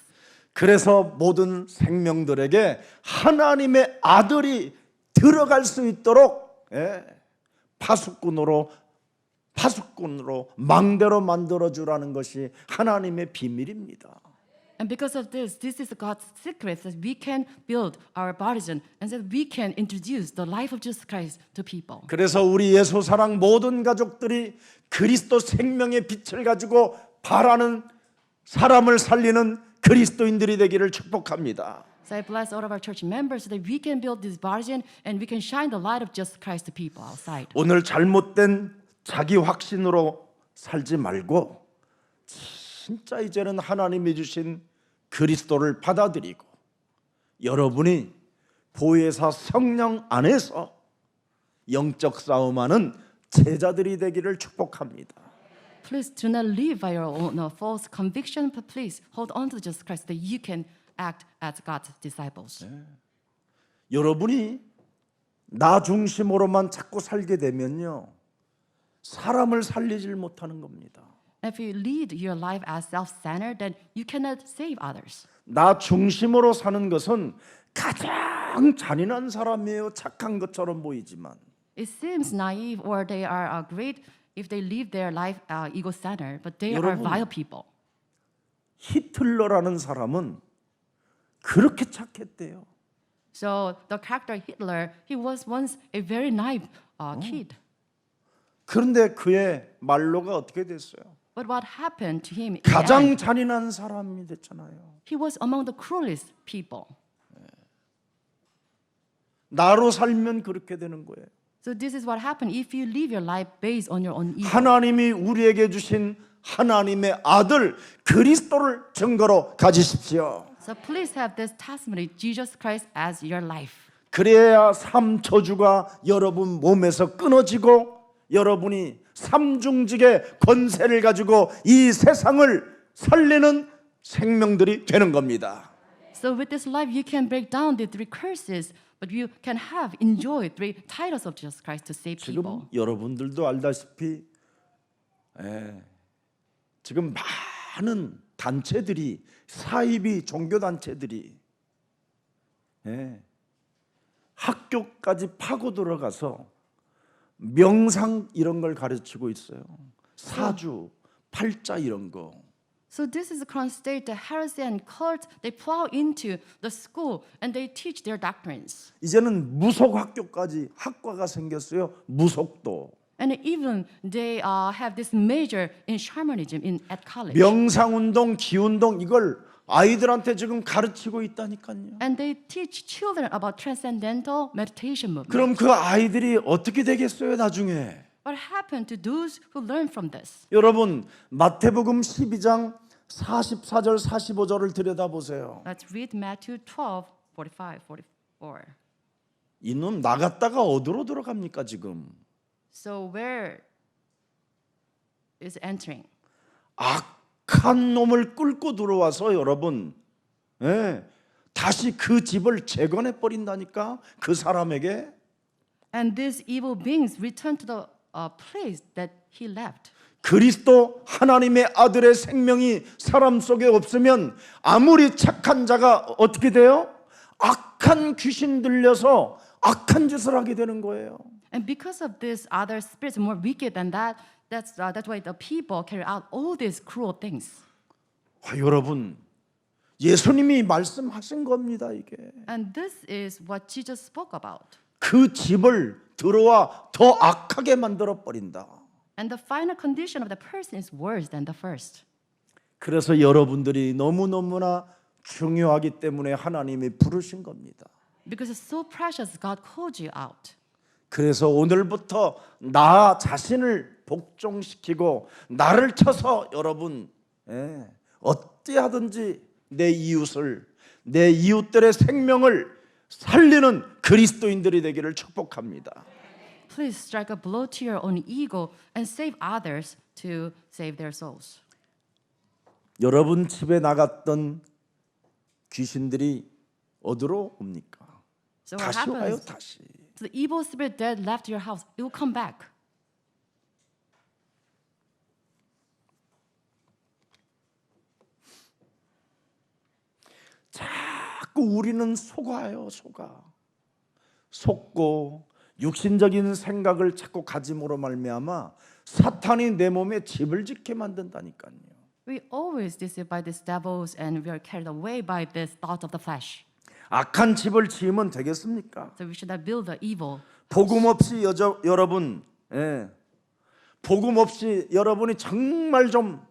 그래서 모든 생명들에게 하나님의 아들이 들어갈 수 있도록 파수꾼으로 망대로 만들어 주라는 것이 하나님의 비밀입니다. And because of this, this is God's secret that we can build our baptism and that we can introduce the life of Jesus Christ to people. 그래서 우리 예수 사랑 모든 가족들이 그리스도 생명의 빛을 가지고 바라는 사람을 살리는 그리스도인들이 되기를 축복합니다. So I bless all of our church members so that we can build this baptism and we can shine the light of Jesus Christ to people outside. 오늘 잘못된 자기 확신으로 살지 말고 진짜 이제는 하나님이 주신 그리스도를 받아들이고 여러분이 보혜사 성령 안에서 영적 싸움하는 제자들이 되기를 축복합니다. Please do not live by your own false conviction, but please hold on to Jesus Christ that you can act as God's disciples. 여러분이 나 중심으로만 자꾸 살게 되면요 사람을 살리질 못하는 겁니다. If you lead your life as self-centered, then you cannot save others. 나 중심으로 사는 것은 가장 잔인한 사람이에요. 착한 것처럼 보이지만 It seems naive or they are great if they live their life ego-centered, but they are 여러분, vile people. 히틀러라는 사람은 그렇게 착했대요. So the character Hitler, he was once a very naive kid. 그런데 그의 말로가 어떻게 됐어요? But what happened to him? In the 가장 end, 잔인한 사람이 됐잖아요. he was among the cruelest people. 나로 살면 그렇게 되는 거예요. So this is what happened if you live your life based on your own evil. 하나님이 우리에게 주신 하나님의 아들 그리스도를 증거로 가지십시오. So please have this testimony, Jesus Christ as your life. 그래야 삼초주가 여러분 몸에서 끊어지고 여러분이 삼중직의 권세를 가지고 이 세상을 살리는 생명들이 되는 겁니다. So with this life, you can break down the three curses, but you can have enjoy three titles of Jesus Christ to save people. 지금 여러분들도 알다시피 지금 많은 단체들이 사이비 종교 단체들이 학교까지 파고 들어가서 명상 이런 걸 가르치고 있어요. 사주, 팔자 이런 거. So this is the current state. The heresy and cult they plow into the school and they teach their doctrines. 이제는 무속 학교까지 학과가 생겼어요. 무속도. And even they have this major in shamanism at college. 명상 운동, 기운동 이걸 아이들한테 지금 가르치고 있다니까요. And they teach children about transcendental meditation movement. 그럼 그 아이들이 어떻게 되겠어요, 나중에? What happened to those who learn from this? 여러분, 마태복음 12장 44절 45절을 들여다보세요. Let's read Matthew 12, 45, 44. 이놈 나갔다가 어디로 들어갑니까 지금? So where is entering? 악한 놈을 끌고 들어와서 여러분 다시 그 집을 재건해 버린다니까 그 사람에게. And these evil beings return to the place that he left. 그리스도 하나님의 아들의 생명이 사람 속에 없으면 아무리 착한 자가 어떻게 돼요? 악한 귀신 들려서 악한 짓을 하게 되는 거예요. And because of this, other spirits more wicked than that. That's why the people carry out all these cruel things. 여러분, 예수님이 말씀하신 겁니다 이게. And this is what Jesus spoke about. 그 집을 들어와 더 악하게 만들어 버린다. And the final condition of the person is worse than the first. 그래서 여러분들이 너무너무나 중요하기 때문에 하나님이 부르신 겁니다. Because it's so precious, God called you out. 그래서 오늘부터 나 자신을 복종시키고 나를 쳐서 여러분 어찌하든지 내 이웃을, 내 이웃들의 생명을 살리는 그리스도인들이 되기를 축복합니다. Please strike a blow to your own ego and save others to save their souls. 여러분 집에 나갔던 귀신들이 어디로 옵니까? So what 다시 와요, happens? 다시. So the evil spirit that left your house, it will come back. 자꾸 우리는 속아요, 속고 육신적인 생각을 자꾸 가짐으로 말미암아 사탄이 내 몸에 집을 짓게 만든다니까요. We always deceived by these devils and we are carried away by this thought of the flesh. 악한 집을 지으면 되겠습니까? So we should not build the evil. 복음 없이 여러분, 복음 없이 여러분이 정말 좀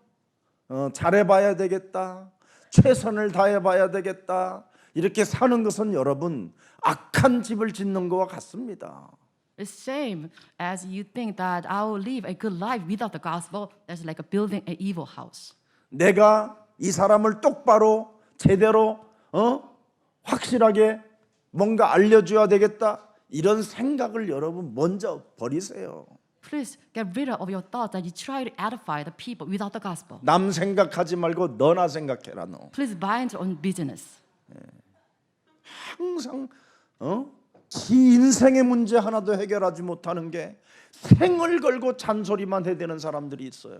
잘해봐야 되겠다, 최선을 다해봐야 되겠다, 이렇게 사는 것은 여러분 악한 집을 짓는 것과 같습니다. It's same as you think that I will live a good life without the gospel. That's like a building an evil house. 내가 이 사람을 똑바로 제대로 확실하게 뭔가 알려줘야 되겠다, 이런 생각을 여러분 먼저 버리세요. Please get rid of your thoughts that you try to edify the people without the gospel. 남 생각하지 말고 너나 생각해라. 너 Please mind your own business. 항상 지 인생의 문제 하나도 해결하지 못하는 게 생을 걸고 잔소리만 해대는 사람들이 있어요.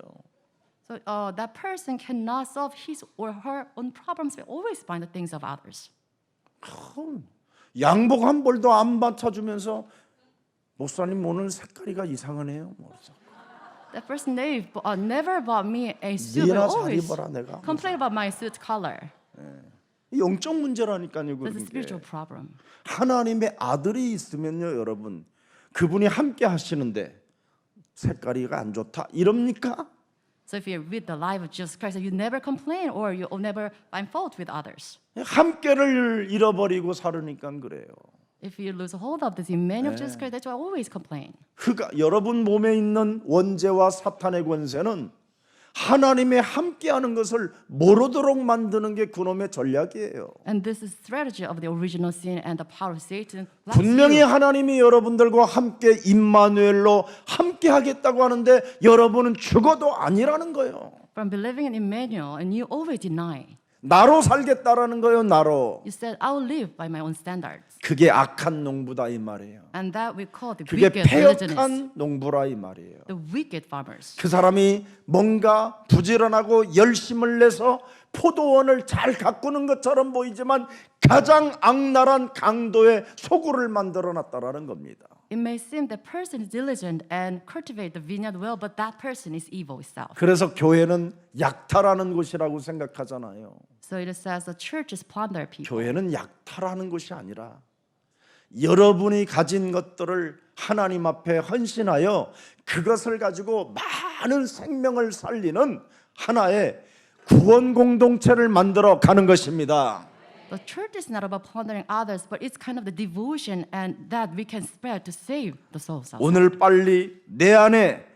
So that person cannot solve his or her own problems, but always find the things of others. 양복 한 벌도 안 받쳐주면서 목사님 오늘 색깔이가 이상하네요. That person never bought me a suit, but 네나 잘 always 입어라 내가. complain about my suit color. 영적 문제라니까요. That's a 그런 게. spiritual problem. 하나님의 아들이 있으면요, 여러분, 그분이 함께 하시는데 색깔이가 안 좋다 이럽니까? So if you're with the life of Jesus Christ, you never complain or you never find fault with others. 함께를 잃어버리고 살으니까 그래요. If you lose hold of this Emmanuel of Jesus Christ, that's why I always complain. 여러분 몸에 있는 원죄와 사탄의 권세는 하나님의 함께하는 것을 모르도록 만드는 게 그놈의 전략이에요. And this is strategy of the original sin and the power of Satan. 분명히 하나님이 여러분들과 함께 임마누엘로 함께 하겠다고 하는데 여러분은 죽어도 아니라는 거예요. From believing in Emmanuel, and you always deny. 나로 살겠다라는 거예요. 나로. You said, I will live by my own standards. 그게 악한 농부다 이 말이에요. And that we call the 그게 wicked religionists, 패역한 농부라 이 말이에요. the wicked farmers. 그 사람이 뭔가 부지런하고 열심을 내서 포도원을 잘 가꾸는 것처럼 보이지만 가장 악랄한 강도의 소굴을 만들어 놨다라는 겁니다. It may seem that person is diligent and cultivate the vineyard well, but that person is evil itself. 그래서 교회는 약탈하는 곳이라고 생각하잖아요. So it says the church is plunder people. 교회는 약탈하는 곳이 아니라 여러분이 가진 것들을 하나님 앞에 헌신하여 그것을 가지고 많은 생명을 살리는 하나의 구원 공동체를 만들어 가는 것입니다. The church is not about plundering others, but it's kind of the devotion and that we can spread to save the souls. 오늘 빨리 내 안에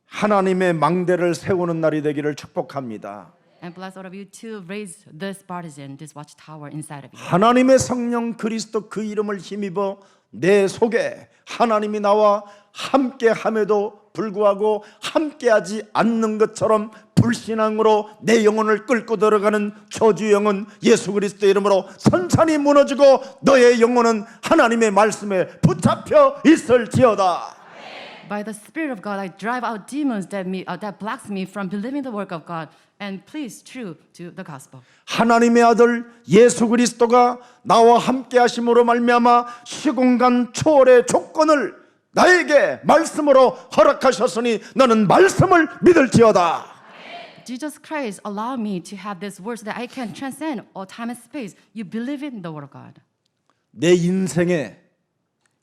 하나님의 망대를 세우는 날이 되기를 축복합니다. And bless all of you to raise this partisan, this watchtower inside of you. 하나님의 성령 그리스도 그 이름을 힘입어 내 속에 하나님이 나와 함께함에도 불구하고 함께하지 않는 것처럼 불신앙으로 내 영혼을 끌고 들어가는 저주 영은 예수 그리스도의 이름으로 선산이 무너지고 너의 영혼은 하나님의 말씀에 붙잡혀 있을지어다. By the Spirit of God, I drive out demons that blocks me from believing the work of God and please true to the gospel. 하나님의 아들 예수 그리스도가 나와 함께 하심으로 말미암아 시공간 초월의 조건을 나에게 말씀으로 허락하셨으니 너는 말씀을 믿을지어다. Jesus Christ allowed me to have this word so that I can transcend all time and space. You believe in the word of God. 내 인생의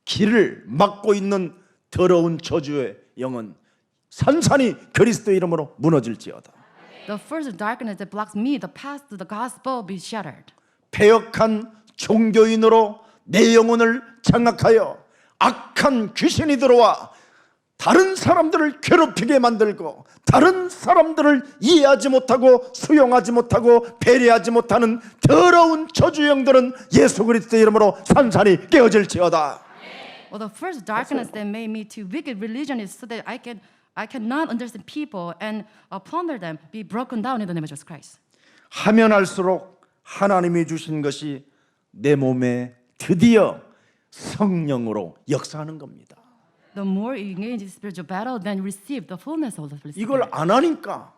길을 막고 있는 더러운 저주의 영은 산산이 그리스도의 이름으로 무너질지어다. The first darkness that blocks me, the path to the gospel, be shattered. 패역한 종교인으로 내 영혼을 장악하여 악한 귀신이 들어와 다른 사람들을 괴롭히게 만들고 다른 사람들을 이해하지 못하고 수용하지 못하고 배려하지 못하는 더러운 저주영들은 예수 그리스도의 이름으로 산산이 깨어질지어다. Well, the first darkness that made me to wicked religion is so that I cannot understand people and plunder them, be broken down in the name of Jesus Christ. 하면 할수록 하나님이 주신 것이 내 몸에 드디어 성령으로 역사하는 겁니다. The more you engage in spiritual battle, then you receive the fullness of the Holy Spirit. 이걸 안 하니까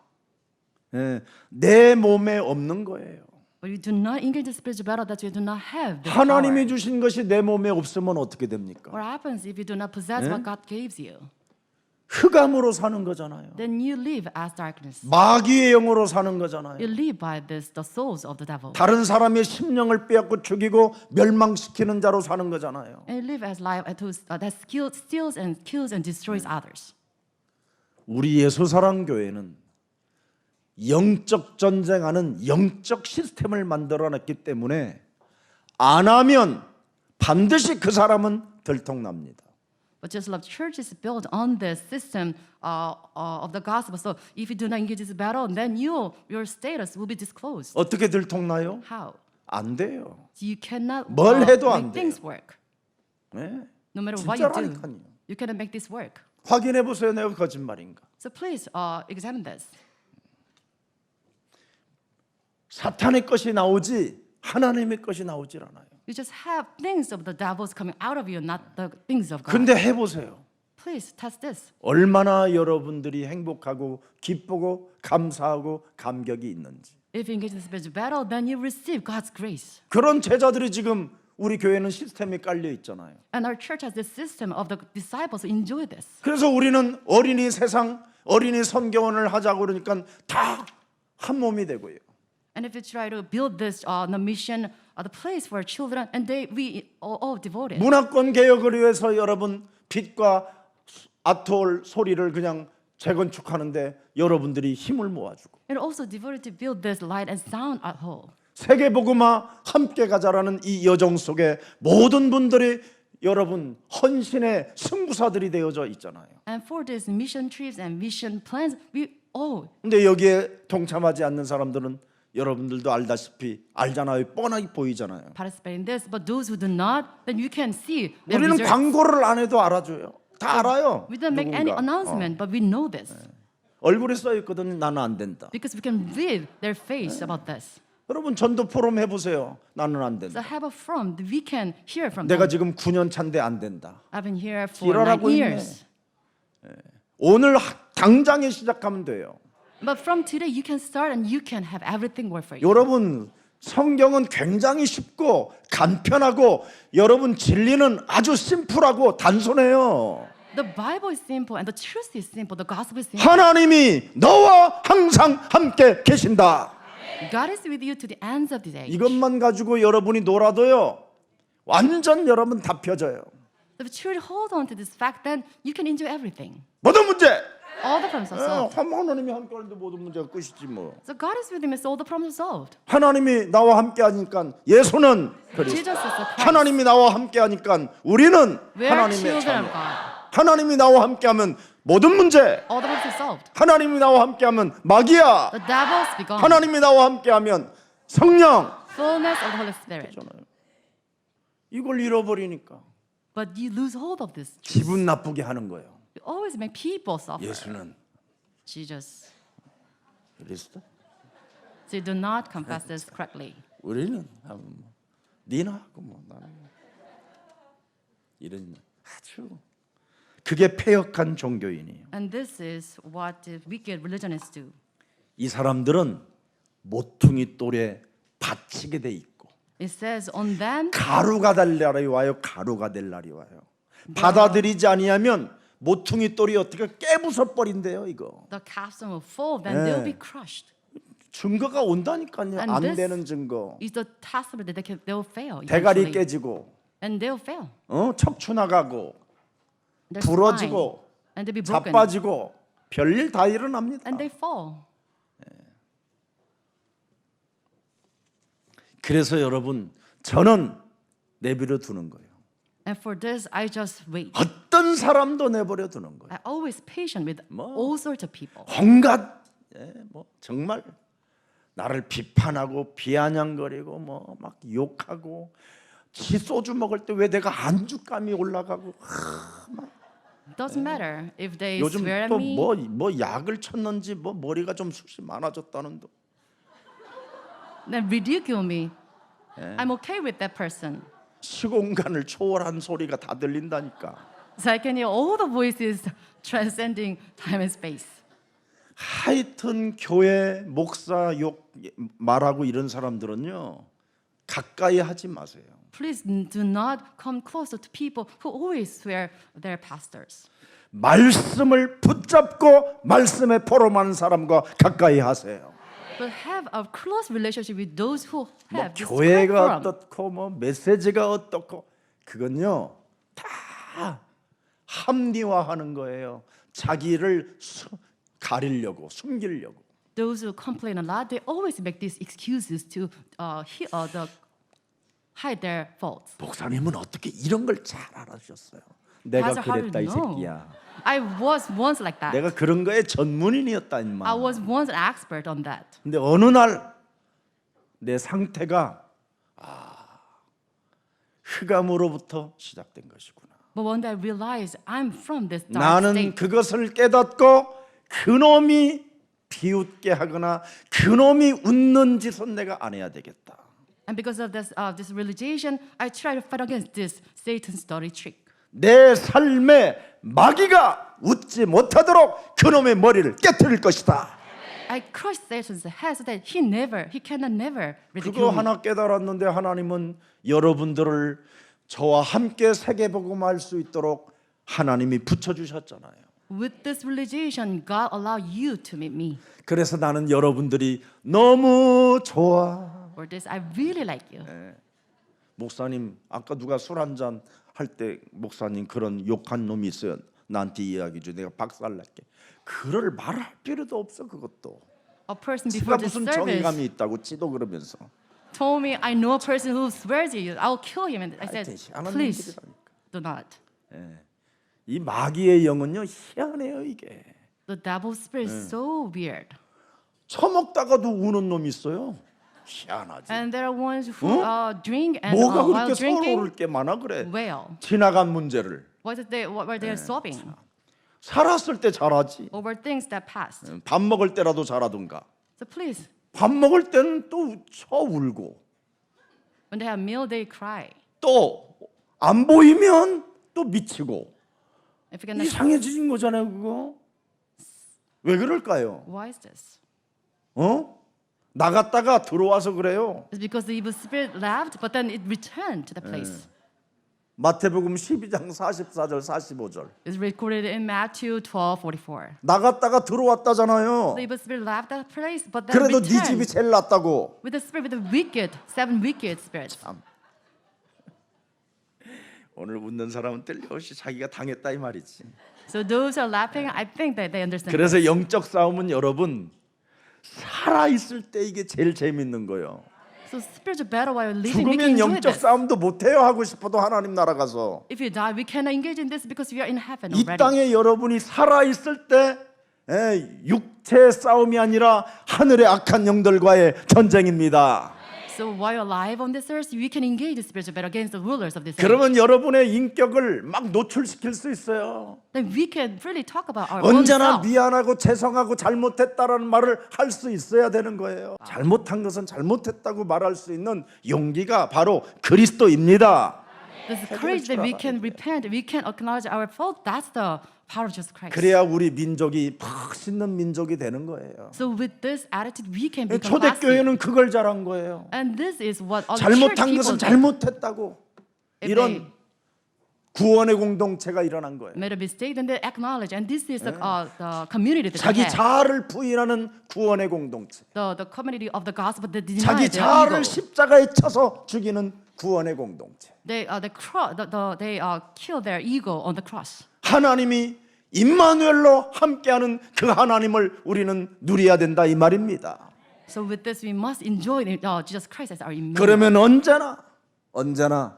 내 몸에 없는 거예요. But you do not engage in spiritual battle that you do not have the 하나님이 power. 주신 것이 내 몸에 없으면 어떻게 됩니까? What happens if you do not possess what God gives you? 흑암으로 사는 거잖아요. Then you live as darkness. 마귀의 영으로 사는 거잖아요. You live by this, the souls of the devil. 다른 사람의 심령을 빼앗고 죽이고 멸망시키는 자로 사는 거잖아요. And you live as life that steals and kills and destroys others. 우리 예수사랑교회는 영적 전쟁하는 영적 시스템을 만들어냈기 때문에 안 하면 반드시 그 사람은 들통납니다. But Just Love Church is built on this system of the gospel. So if you do not engage this battle, then your status will be disclosed. 어떻게 들통나요? How? 안 돼요. You cannot 뭘 해도 안 make things 돼요. work. 네? No matter what you do, 진짜라니까요. you cannot make this work. 확인해 보세요. 내가 거짓말인가? So please examine this. 사탄의 것이 나오지 하나님의 것이 나오질 않아요. You just have things of the devils coming out of you, not the things of God. 근데 해보세요. Please test this. 얼마나 여러분들이 행복하고 기쁘고 감사하고 감격이 있는지. If you engage in the spiritual battle, then you receive God's grace. 그런 제자들이 지금 우리 교회는 시스템이 깔려 있잖아요. And our church has this system of the disciples who enjoy this. 그래서 우리는 어린이 세상, 어린이 선교원을 하자고 그러니까 다 한 몸이 되고요. And if you try to build this the mission, the place for children, and we all devoted. 문화권 개혁을 위해서 여러분 빛과 아톨 소리를 그냥 재건축하는데 여러분들이 힘을 모아주고 And also devoted to build this light and sound at whole. 세계복음화 함께 가자라는 이 여정 속에 모든 분들이 여러분 헌신의 승부사들이 되어져 있잖아요. And for these mission trips and mission plans, we all. 근데 여기에 동참하지 않는 사람들은 여러분들도 알잖아요. 뻔하게 보이잖아요. participate in this, but those who do not, then you can see their 우리는 results. 광고를 안 해도 알아줘요. 다 알아요. We don't make any 누군가. announcement, but we know this 얼굴에 써 있거든. 나는 안 된다. because we can read their face about this. 여러분 전도 포럼 해보세요. 나는 안 So 된다. have a from we can hear from 내가 them. 지금 9년 차인데 안 된다. I've been here for 9 지랄하고 있네. years. 오늘 당장에 시작하면 돼요. But from today, you can start and you can have everything work for you. 여러분 성경은 굉장히 쉽고 간편하고 여러분 진리는 아주 심플하고 단순해요. The Bible is simple and the truth is simple. The gospel is simple. 하나님이 너와 항상 함께 계신다. God is with you to the ends of this age. 이것만 가지고 여러분이 놀아도요. 완전 여러분 다 펴져요. If you truly hold on to this fact, then you can enjoy everything. 모든 문제. All the problems are solved. 하나님이 함께 하는데 모든 문제가 끝이지 뭐. So God is with him, so all the problems are solved. 하나님이 나와 함께 하니까 예수는 그리스도. Jesus is the Christ. 하나님이 나와 함께 하니까 우리는 We are 하나님의 children of 자녀. God. 하나님이 나와 함께하면 모든 문제. All the problems are solved. 하나님이 나와 함께하면 마귀야. The devils be gone. 하나님이 나와 함께하면 성령. Fullness of the Holy Spirit. 이걸 잃어버리니까 But you lose hold of this. 기분 나쁘게 하는 거예요. You always make people suffer. 예수는 Jesus. 그리스도. So you do not confess this correctly. 우리는 니나 하고 뭐 나는 이런 아주 그게 패역한 종교인이에요. And this is what the wicked religionists do. 이 사람들은 모퉁이 돌에 받치게 돼 있고 It says on them 가루가 될 날이 와요. 가루가 될 날이 와요. 받아들이지 아니하면 모퉁이 돌이 어떻게 깨부숴 버린대요. 이거 the capstone will fall, then they will be crushed. 증거가 온다니까요. And 안 this 되는 증거. is the testament that they will fail. 대가리 eventually. 깨지고 And they'll fail. 척추 나가고 Their 부러지고 spine, and they'll be broken. 자빠지고 별일 다 일어납니다. And they fall. 그래서 여러분 저는 내버려 두는 거예요. And for this, I just wait. 어떤 사람도 내버려 두는 거예요. I always patient with 뭐. all sorts of people. 온갖 뭐 정말 나를 비판하고 비아냥거리고 뭐 막 욕하고 지 소주 먹을 때 왜 내가 안주감이 올라가고 Doesn't matter if they 요즘 swear at 또 me. 뭐 약을 쳤는지 뭐 머리가 좀 숱이 많아졌다는데 Then ridicule me. I'm okay with that person. 시공간을 초월한 소리가 다 들린다니까. So I can hear all the voices transcending time and space. 하여튼 교회 목사 욕 말하고 이런 사람들은요 가까이 하지 마세요. Please do not come closer to people who always swear they're pastors. 말씀을 붙잡고 말씀에 포럼하는 사람과 가까이 하세요. But have a close relationship with those who 뭐 have this 교회가 forum. 어떻고 뭐 메시지가 어떻고 그건요 다 합리화하는 거예요. 자기를 가리려고 숨기려고. Those who complain a lot, they always make these excuses to hide their faults. 목사님은 어떻게 이런 걸 잘 알아주셨어요? 내가 Pastor, how 그랬다 이 did you know? 새끼야. I was once like that. 내가 그런 거에 전문인이었다 임마. I was once an expert on that. 근데 어느 날 내 상태가 흑암으로부터 시작된 것이구나. But one day I realized I'm from this dark 나는 state. 그것을 깨닫고 그놈이 비웃게 하거나 그놈이 웃는 짓은 내가 안 해야 되겠다. And because of this realization, I try to fight against this Satan's dirty trick. 내 삶에 마귀가 웃지 못하도록 그놈의 머리를 깨트릴 것이다. I crush Satan's head so that he cannot never 그거 ridicule me. 하나 깨달았는데 하나님은 여러분들을 저와 함께 세계복음할 수 있도록 하나님이 붙여주셨잖아요. With this realization, God allowed you to meet me. 그래서 나는 여러분들이 너무 좋아. For this, I really like you. 목사님 아까 누가 술 한잔 할 때 목사님 그런 욕한 놈이 있어요. 나한테 이야기 줘. 내가 박살날게. 그럴 말할 필요도 없어 그것도. A person 지가 before this 무슨 service 정의감이 있다고 지도 그러면서. told me, I know a person who swears at you. I'll kill him. And I said, 하여튼 희한한 please 놈들이라니까. do not. 이 마귀의 영은요 희한해요 이게. The devil's spirit is so weird. 처먹다가도 우는 놈이 있어요. 희한하지. And there are ones who drink and 뭐가 while 그렇게 drinking, 서러울 게 많아 그래. wail. 지나간 문제를 What were they sobbing 살았을 때 잘하지. over things that passed? 밥 먹을 때라도 잘하든가. So please, 밥 먹을 때는 또 쳐 울고 when they have meal, they cry. 또 안 보이면 또 미치고 If you cannot, 이상해진 거잖아요 그거. 왜 그럴까요? why is this? 나갔다가 들어와서 그래요. It's because the evil spirit left, but then it returned to the place. 마태복음 12장 44절 45절. It's recorded in Matthew 12:44. 나갔다가 들어왔다잖아요. The evil spirit left that place, but then 그래도 네 집이 returned 제일 낫다고. with the spirit, with the wicked, 7 wicked spirits. 오늘 웃는 사람은 뜰려없이 자기가 당했다 이 말이지. So those who are laughing, I think that they understand. 그래서 영적 싸움은 여러분 살아 있을 때 이게 제일 재밌는 거예요. So spiritual battle while living, we 죽으면 can enjoy 영적 this. 싸움도 못 해요 하고 싶어도 하나님 나라 가서. If you die, we cannot engage in this because we are in heaven 이 already. 땅에 여러분이 살아 있을 때 육체의 싸움이 아니라 하늘의 악한 영들과의 전쟁입니다. So while alive on this earth, we can engage in spiritual battle against the rulers of this earth. 그러면 여러분의 인격을 막 노출시킬 수 있어요. Then we can really talk about our own 언제나 self. 미안하고 죄송하고 잘못했다라는 말을 할 수 있어야 되는 거예요. 잘못한 것은 잘못했다고 말할 수 있는 용기가 바로 그리스도입니다. This courage that we can repent, we can acknowledge our fault. That's the power of Jesus Christ. 그래야 우리 민족이 멋있는 민족이 되는 거예요. So with this attitude, we can become classy. 초대교회는 그걸 잘한 거예요. And this is what all the church 잘못한 people 것은 do. 잘못했다고 If 이런 they 구원의 공동체가 일어난 거예요. made a mistake, then they acknowledge, and this is the community that 자기 they have. 자아를 부인하는 구원의 공동체. The community of the gospel that deny 자기 their 자아를 ego. 십자가에 쳐서 죽이는 구원의 공동체. They kill their ego on the cross. 하나님이 임마누엘로 함께하는 그 하나님을 우리는 누려야 된다 이 말입니다. So with this, we must enjoy Jesus Christ as our Emmanuel. 그러면 언제나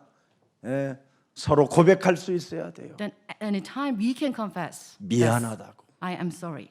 서로 고백할 수 있어야 돼요. Then at any time we can confess. 미안하다고. I am sorry.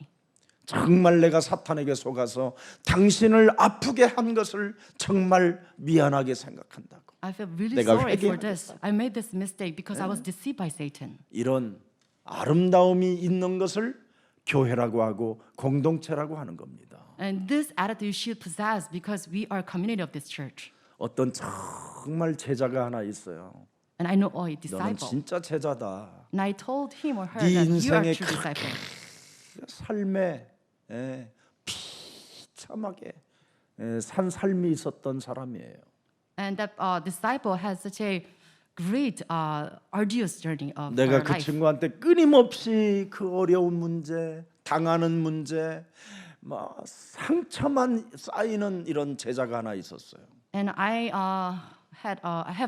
정말 내가 사탄에게 속아서 당신을 아프게 한 것을 정말 미안하게 생각한다고. I feel really 내가 sorry for 회개하겠다. this. I made this mistake because I was deceived by Satan. 이런 아름다움이 있는 것을 교회라고 하고 공동체라고 하는 겁니다. And this attitude should possess because we are a community of this church. 어떤 정말 제자가 하나 있어요. And I know a 너는 disciple. 진짜 제자다. And I told him or her 네 that you are a 인생에 true disciple. 삶에 비참하게 산 삶이 있었던 사람이에요. And that disciple has such a great arduous journey of 내가 her 그 life. 친구한테 끊임없이 그 어려운 문제, 당하는 문제, 막 상처만 쌓이는 이런 제자가 하나 있었어요. And I have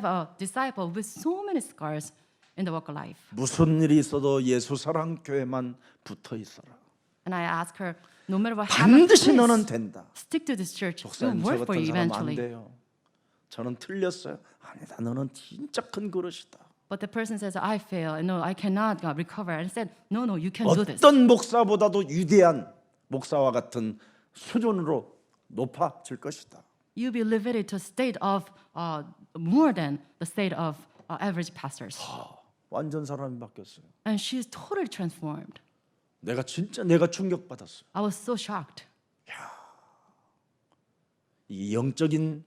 a disciple with so many scars in the walk of life. 무슨 일이 있어도 예수 사랑 교회만 붙어 있어라. And I ask her, no matter what happens, 반드시 너는 please 된다. stick to this church. It 목사님 will 저 work for 같은 you 사람 안 eventually. 돼요. 저는 틀렸어요. 아니다. 너는 진짜 큰 그릇이다. But the person says, I fail. No, I cannot recover. And I said, no, you can do this. 어떤 목사보다도 위대한 목사와 같은 수준으로 높아질 것이다. You'll be elevated to a state of more than the state of average pastors. 완전 사람이 바뀌었어요. And she's totally transformed. 내가 충격받았어요. I was so shocked. 이 영적인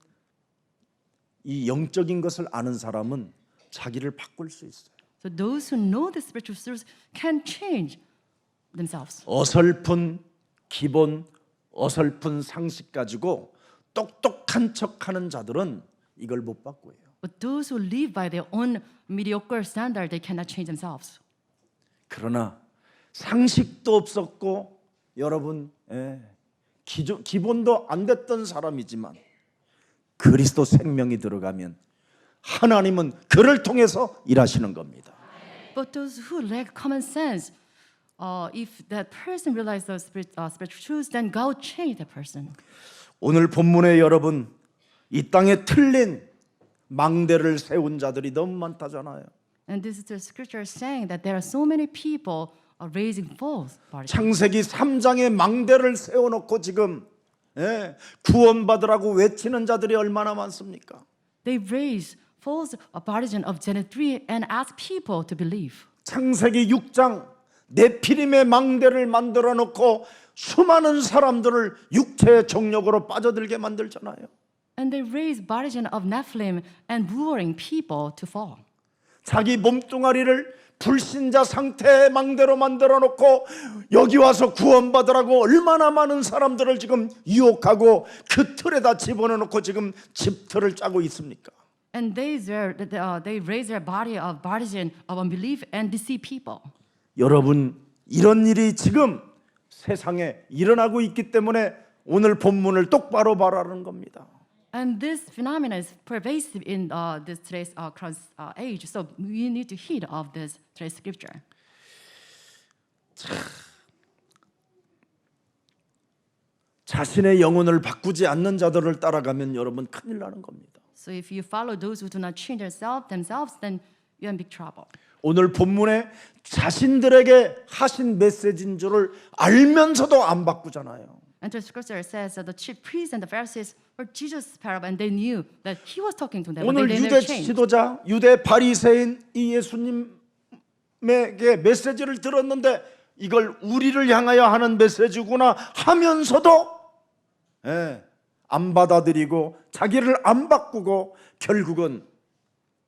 것을 아는 사람은 자기를 바꿀 수 있어요. So those who know the spiritual truths can change themselves. 어설픈 기본, 어설픈 상식 가지고 똑똑한 척하는 자들은 이걸 못 바꿔요. But those who live by their own mediocre standard, they cannot change themselves. 그러나 상식도 없었고 여러분 기본도 안 됐던 사람이지만 그리스도 생명이 들어가면 하나님은 그를 통해서 일하시는 겁니다. But those who lack common sense, if that person realizes those spiritual truths, then God will change that person. 오늘 본문에 여러분 이 땅에 틀린 망대를 세운 자들이 너무 많다잖아요. And this is the scripture saying that there are so many people raising false bodies. 창세기 3장에 망대를 세워놓고 지금 구원받으라고 외치는 자들이 얼마나 많습니까? They raise false partisan of Genesis 3 and ask people to believe. 창세기 6장 네피림의 망대를 만들어 놓고 수많은 사람들을 육체의 정욕으로 빠져들게 만들잖아요. And they raise partisan of Nephilim and luring people to fall. 자기 몸뚱아리를 불신자 상태의 망대로 만들어 놓고 여기 와서 구원받으라고 얼마나 많은 사람들을 지금 유혹하고 그 틀에다 집어넣고 지금 집틀을 짜고 있습니까? And they raise their body of partisan of unbelief and deceive people. 여러분 이런 일이 지금 세상에 일어나고 있기 때문에 오늘 본문을 똑바로 바라는 겁니다. And this phenomenon is pervasive in this today's age. So we need to heed of this today's scripture. 자신의 영혼을 바꾸지 않는 자들을 따라가면 여러분 큰일 나는 겁니다. So if you follow those who do not change themselves, then you're in big trouble. 오늘 본문에 자신들에게 하신 메시지인 줄을 알면서도 안 바꾸잖아요. And the scripture says that the chief priests and the Pharisees heard Jesus' parable and they knew that he was talking to them. But 오늘 they 유대 never changed. 지도자, 유대 바리새인 이 예수님에게 메시지를 들었는데 이걸 우리를 향하여 하는 메시지구나 하면서도 안 받아들이고 자기를 안 바꾸고 결국은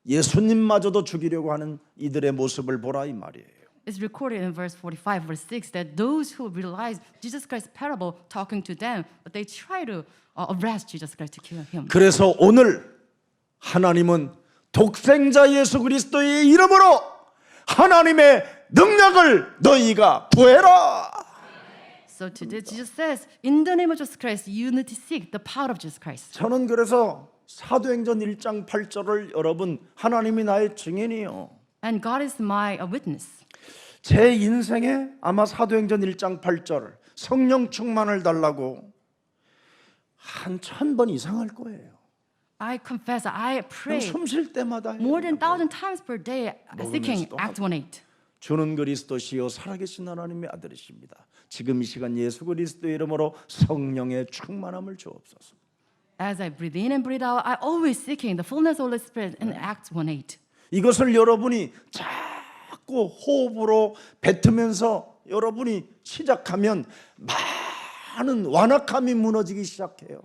예수님마저도 죽이려고 하는 이들의 모습을 보라 이 말이에요. It's recorded in verse 45, verse 6 that those who realize Jesus Christ's parable talking to them, but they try to arrest Jesus Christ to kill him. 그래서 오늘 하나님은 독생자 예수 그리스도의 이름으로 하나님의 능력을 너희가 구해라. So today Jesus says, in the name of Jesus Christ, you need to seek the power of Jesus Christ. 저는 그래서 사도행전 1장 8절을 여러분 하나님이 나의 증인이요. And God is my witness. 제 인생에 아마 사도행전 1장 8절 성령 충만을 달라고 한 1000번 이상 할 거예요. I confess, I pray 숨 쉴 때마다 해요. more than 1,000 times per day, seeking 먹으면서도 Acts 1:8. 주는 그리스도시요 살아계신 하나님의 아들이십니다. 지금 이 시간 예수 그리스도의 이름으로 성령의 충만함을 주옵소서. As I breathe in and breathe out, I always seeking the fullness of the Holy Spirit in Acts 1:8. 이것을 여러분이 자꾸 호흡으로 뱉으면서 여러분이 시작하면 많은 완악함이 무너지기 시작해요.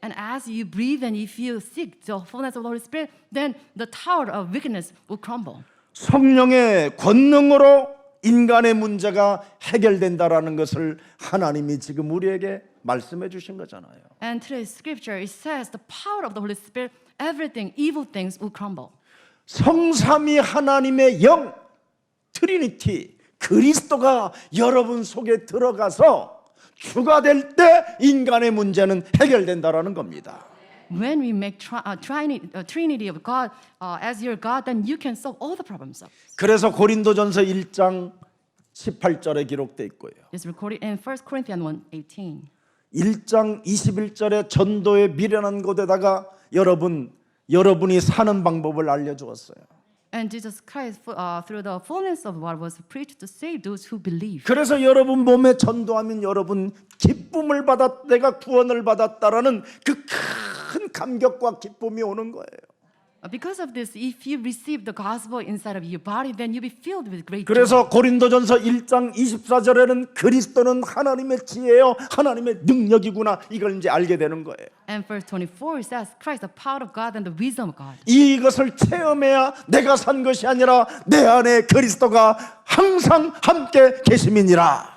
And as you breathe and if you seek the fullness of the Holy Spirit, then the tower of wickedness will crumble. 성령의 권능으로 인간의 문제가 해결된다라는 것을 하나님이 지금 우리에게 말씀해 주신 거잖아요. And today's scripture, it says the power of the Holy Spirit, everything, evil things will crumble. 성삼위 하나님의 영 트리니티 그리스도가 여러분 속에 들어가서 주가 될 때 인간의 문제는 해결된다라는 겁니다. When we make Trinity of God as your God, then you can solve all the problems. 그래서 고린도전서 1장 18절에 기록돼 있고요. It's recorded in 1 Corinthians 1:18. 1장 21절에 전도의 미련한 곳에다가 여러분이 사는 방법을 알려주었어요. And Jesus Christ, through the fullness of what was preached to save those who believe. 그래서 여러분 몸에 전도하면 여러분 기쁨을 내가 구원을 받았다라는 그 큰 감격과 기쁨이 오는 거예요. Because of this, if you receive the gospel inside of your body, then you'll be filled with great joy. 그래서 고린도전서 1장 24절에는 그리스도는 하나님의 지혜요 하나님의 능력이구나 이걸 이제 알게 되는 거예요. And verse 24 it says, Christ, the power of God and the wisdom of God. 이것을 체험해야 내가 산 것이 아니라 내 안에 그리스도가 항상 함께 계심이니라.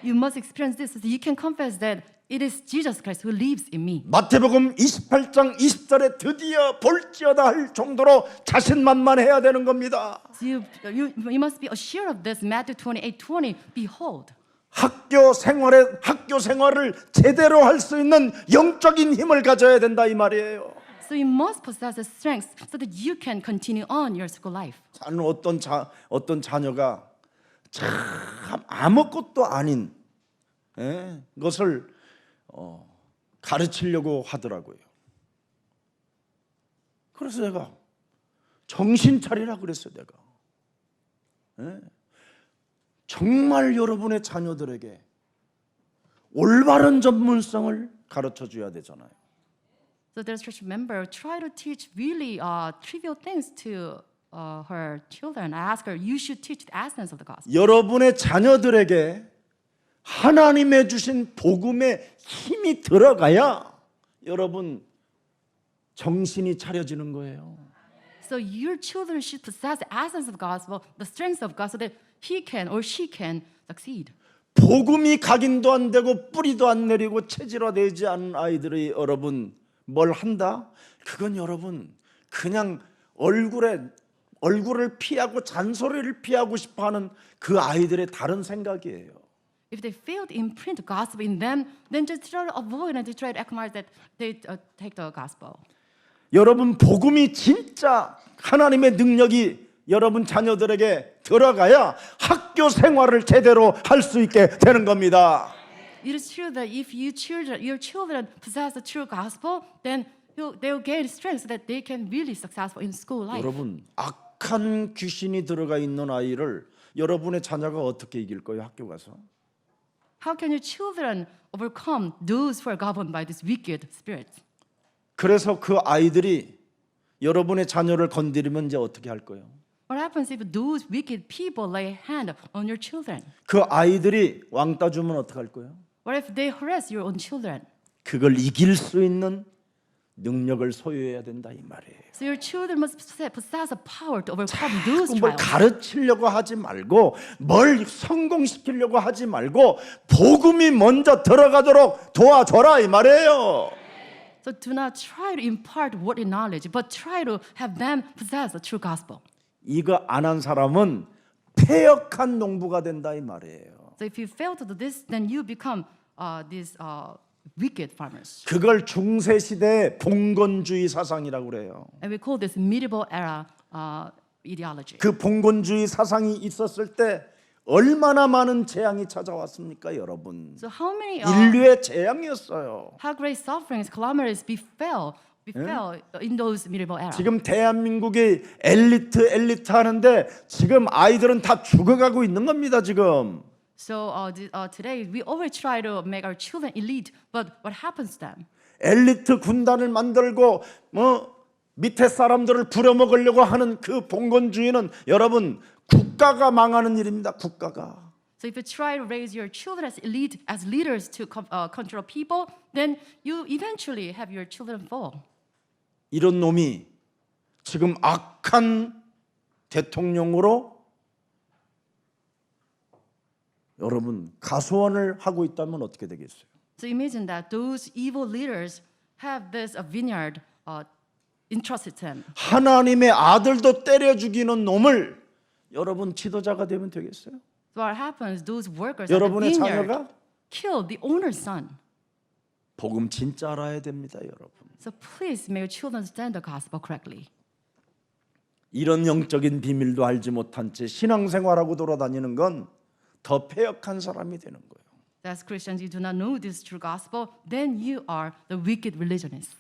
You must experience this so that you can confess that it is Jesus Christ who lives in me. 마태복음 28장 20절에 드디어 볼지어다 할 정도로 자신만만해야 되는 겁니다. So you must be assured of this. Matthew 28:20. Behold. 학교 생활을 제대로 할 수 있는 영적인 힘을 가져야 된다 이 말이에요. So you must possess the strength so that you can continue on your school life. 저는 어떤 자녀가 참 아무것도 아닌 것을 가르치려고 하더라고요. 그래서 내가 정신 차리라 그랬어요. 내가 정말 여러분의 자녀들에게 올바른 전문성을 가르쳐 줘야 되잖아요. So there's church member try to teach really trivial things to her children. I ask her, you should teach the essence of the gospel. 여러분의 자녀들에게 하나님의 주신 복음의 힘이 들어가야 여러분 정신이 차려지는 거예요. So your children should possess the essence of the gospel, the strength of God, so that he can or she can succeed. 복음이 각인도 안 되고 뿌리도 안 내리고 체질화되지 않은 아이들이 여러분 뭘 한다? 그건 여러분 그냥 얼굴을 피하고 잔소리를 피하고 싶어하는 그 아이들의 다른 생각이에요. If they fail to imprint the gospel in them, then just try to avoid and to try to acknowledge that they take the gospel. 여러분 복음이 진짜 하나님의 능력이 여러분 자녀들에게 들어가야 학교 생활을 제대로 할 수 있게 되는 겁니다. It is true that if your children possess the true gospel, then they will gain strength so that they can really successful in school life. 여러분 악한 귀신이 들어가 있는 아이를 여러분의 자녀가 어떻게 이길 거예요? 학교 가서? How can your children overcome those who are governed by these wicked spirits? 그래서 그 아이들이 여러분의 자녀를 건드리면 이제 어떻게 할 거예요? What happens if those wicked people lay hand on your children? 그 아이들이 왕따 주면 어떻게 할 거예요? What if they harass your own children? 그걸 이길 수 있는 능력을 소유해야 된다 이 말이에요. So your children must possess a power to overcome those 뭘 trials. 가르치려고 하지 말고 뭘 성공시키려고 하지 말고 복음이 먼저 들어가도록 도와줘라 이 말이에요. So do not try to impart worldly knowledge, but try to have them possess the true gospel. 이거 안 한 사람은 패역한 농부가 된다 이 말이에요. So if you fail to do this, then you become these wicked farmers. 그걸 중세 시대의 봉건주의 사상이라고 그래요. And we call this medieval era ideology. 그 봉건주의 사상이 있었을 때 얼마나 많은 재앙이 찾아왔습니까, 여러분? So how many 인류의 재앙이었어요. how great sufferings, calamities befell in those medieval era. 지금 대한민국이 엘리트 하는데 지금 아이들은 다 죽어가고 있는 겁니다, 지금. So today we always try to make our children elite, but what happens to them? 엘리트 군단을 만들고 밑에 사람들을 부려먹으려고 하는 그 봉건주의는 여러분 국가가 망하는 일입니다. 국가가. So if you try to raise your children as elite, as leaders to control people, then you eventually have your children fall. 이런 놈이 지금 악한 대통령으로 여러분 가소원을 하고 있다면 어떻게 되겠어요? So imagine that those evil leaders have this vineyard entrusted to them. 하나님의 아들도 때려 죽이는 놈을 여러분 지도자가 되면 되겠어요? So what happens? Those workers at the 여러분의 vineyard 자녀가 kill the owner's son. 복음 진짜 알아야 됩니다, 여러분. So please may your children understand the gospel correctly. 이런 영적인 비밀도 알지 못한 채 신앙생활하고 돌아다니는 건 더 패역한 사람이 되는 거예요. As Christians, you do not know this true gospel, then you are the wicked religionists.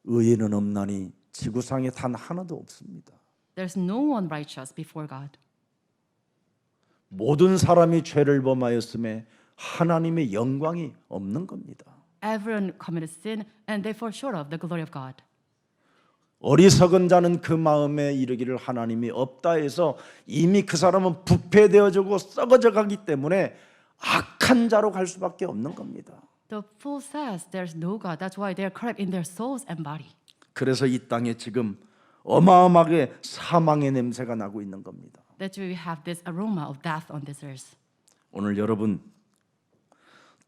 의인은 없나니 지구상에 단 하나도 없습니다. There's no one righteous before God. 모든 사람이 죄를 범하였음에 하나님의 영광이 없는 겁니다. Everyone committed sin, and they fall short of the glory of God. 어리석은 자는 그 마음에 이르기를 하나님이 없다 해서 이미 그 사람은 부패되어지고 썩어져 가기 때문에 악한 자로 갈 수밖에 없는 겁니다. The fool says there's no God. That's why they're corrupt in their souls and body. 그래서 이 땅에 지금 어마어마하게 사망의 냄새가 나고 있는 겁니다. That's why we have this aroma of death on this earth. 오늘 여러분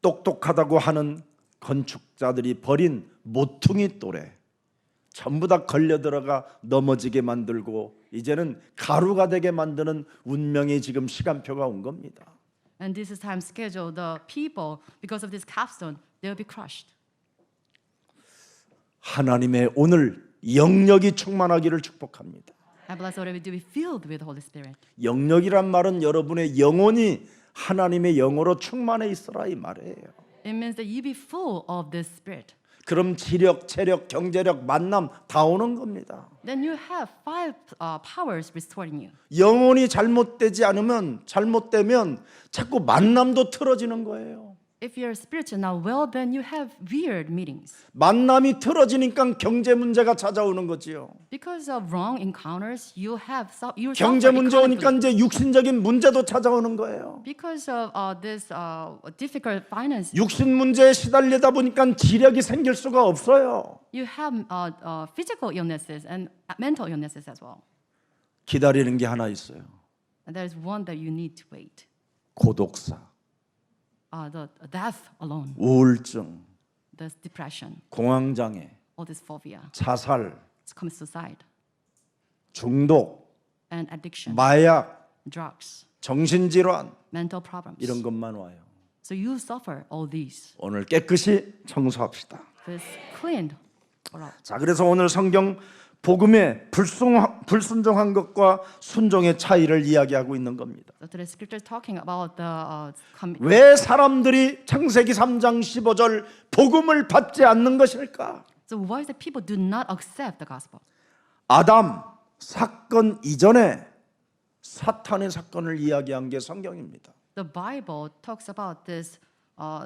똑똑하다고 하는 건축자들이 버린 모퉁이 돌에 전부 다 걸려들어가 넘어지게 만들고 이제는 가루가 되게 만드는 운명의 지금 시간표가 온 겁니다. And this is time schedule. The people, because of this capstone, they'll be crushed. 하나님의 오늘 영력이 충만하기를 축복합니다. I bless all of you to be filled with the Holy Spirit. 영력이란 말은 여러분의 영혼이 하나님의 영으로 충만해 있으라 이 말이에요. It means that you be full of this Spirit. 그럼 지력, 체력, 경제력, 만남 다 오는 겁니다. Then you have five powers restoring you. 영혼이 잘못되면 자꾸 만남도 틀어지는 거예요. If your spirits are not well, then you have weird meetings. 만남이 틀어지니까 경제 문제가 찾아오는 거지요. Because of wrong encounters, you 경제 suffer 문제 오니까 economically. 이제 육신적인 문제도 찾아오는 거예요. Because of this difficult finance, 육신 문제에 시달리다 보니까 지력이 생길 수가 없어요. you have physical illnesses and mental illnesses as well. 기다리는 게 하나 있어요. And there is one that you need to wait. 고독사, The death alone, 우울증, this depression, 공황장애, all this phobia, 자살, commit suicide, 중독, and addiction, 마약, drugs, 정신질환 mental problems. 이런 것만 와요. So you suffer all these. 오늘 깨끗이 청소합시다. This cleaned all out. 자, 그래서 오늘 성경 복음의 불순종한 것과 순종의 차이를 이야기하고 있는 겁니다. So today's scripture is talking about the 왜 사람들이 창세기 3장 15절 복음을 받지 않는 것일까? So why is that people do not accept the gospel? 아담 사건 이전에 사탄의 사건을 이야기한 게 성경입니다. The Bible talks about this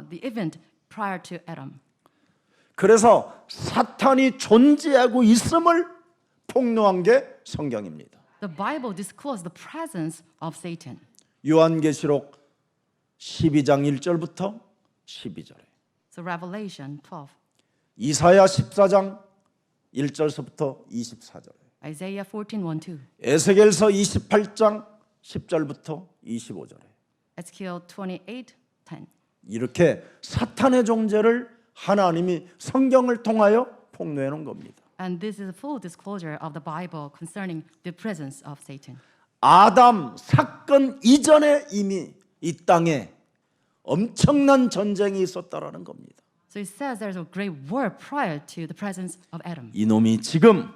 the event prior to Adam. 그래서 사탄이 존재하고 있음을 폭로한 게 성경입니다. The Bible discloses the presence of Satan. 요한계시록 12장 1절부터 12절에 So Revelation 12, 이사야 14장 1절서부터 24절에 Isaiah 14, 1, 2, 에스겔서 28장 10절부터 25절에 Ezekiel 28, 10. 이렇게 사탄의 존재를 하나님이 성경을 통하여 폭로해 놓은 겁니다. And this is a full disclosure of the Bible concerning the presence of Satan. 아담 사건 이전에 이미 이 땅에 엄청난 전쟁이 있었다라는 겁니다. So it says there's a great war prior to the presence of Adam. 이놈이 지금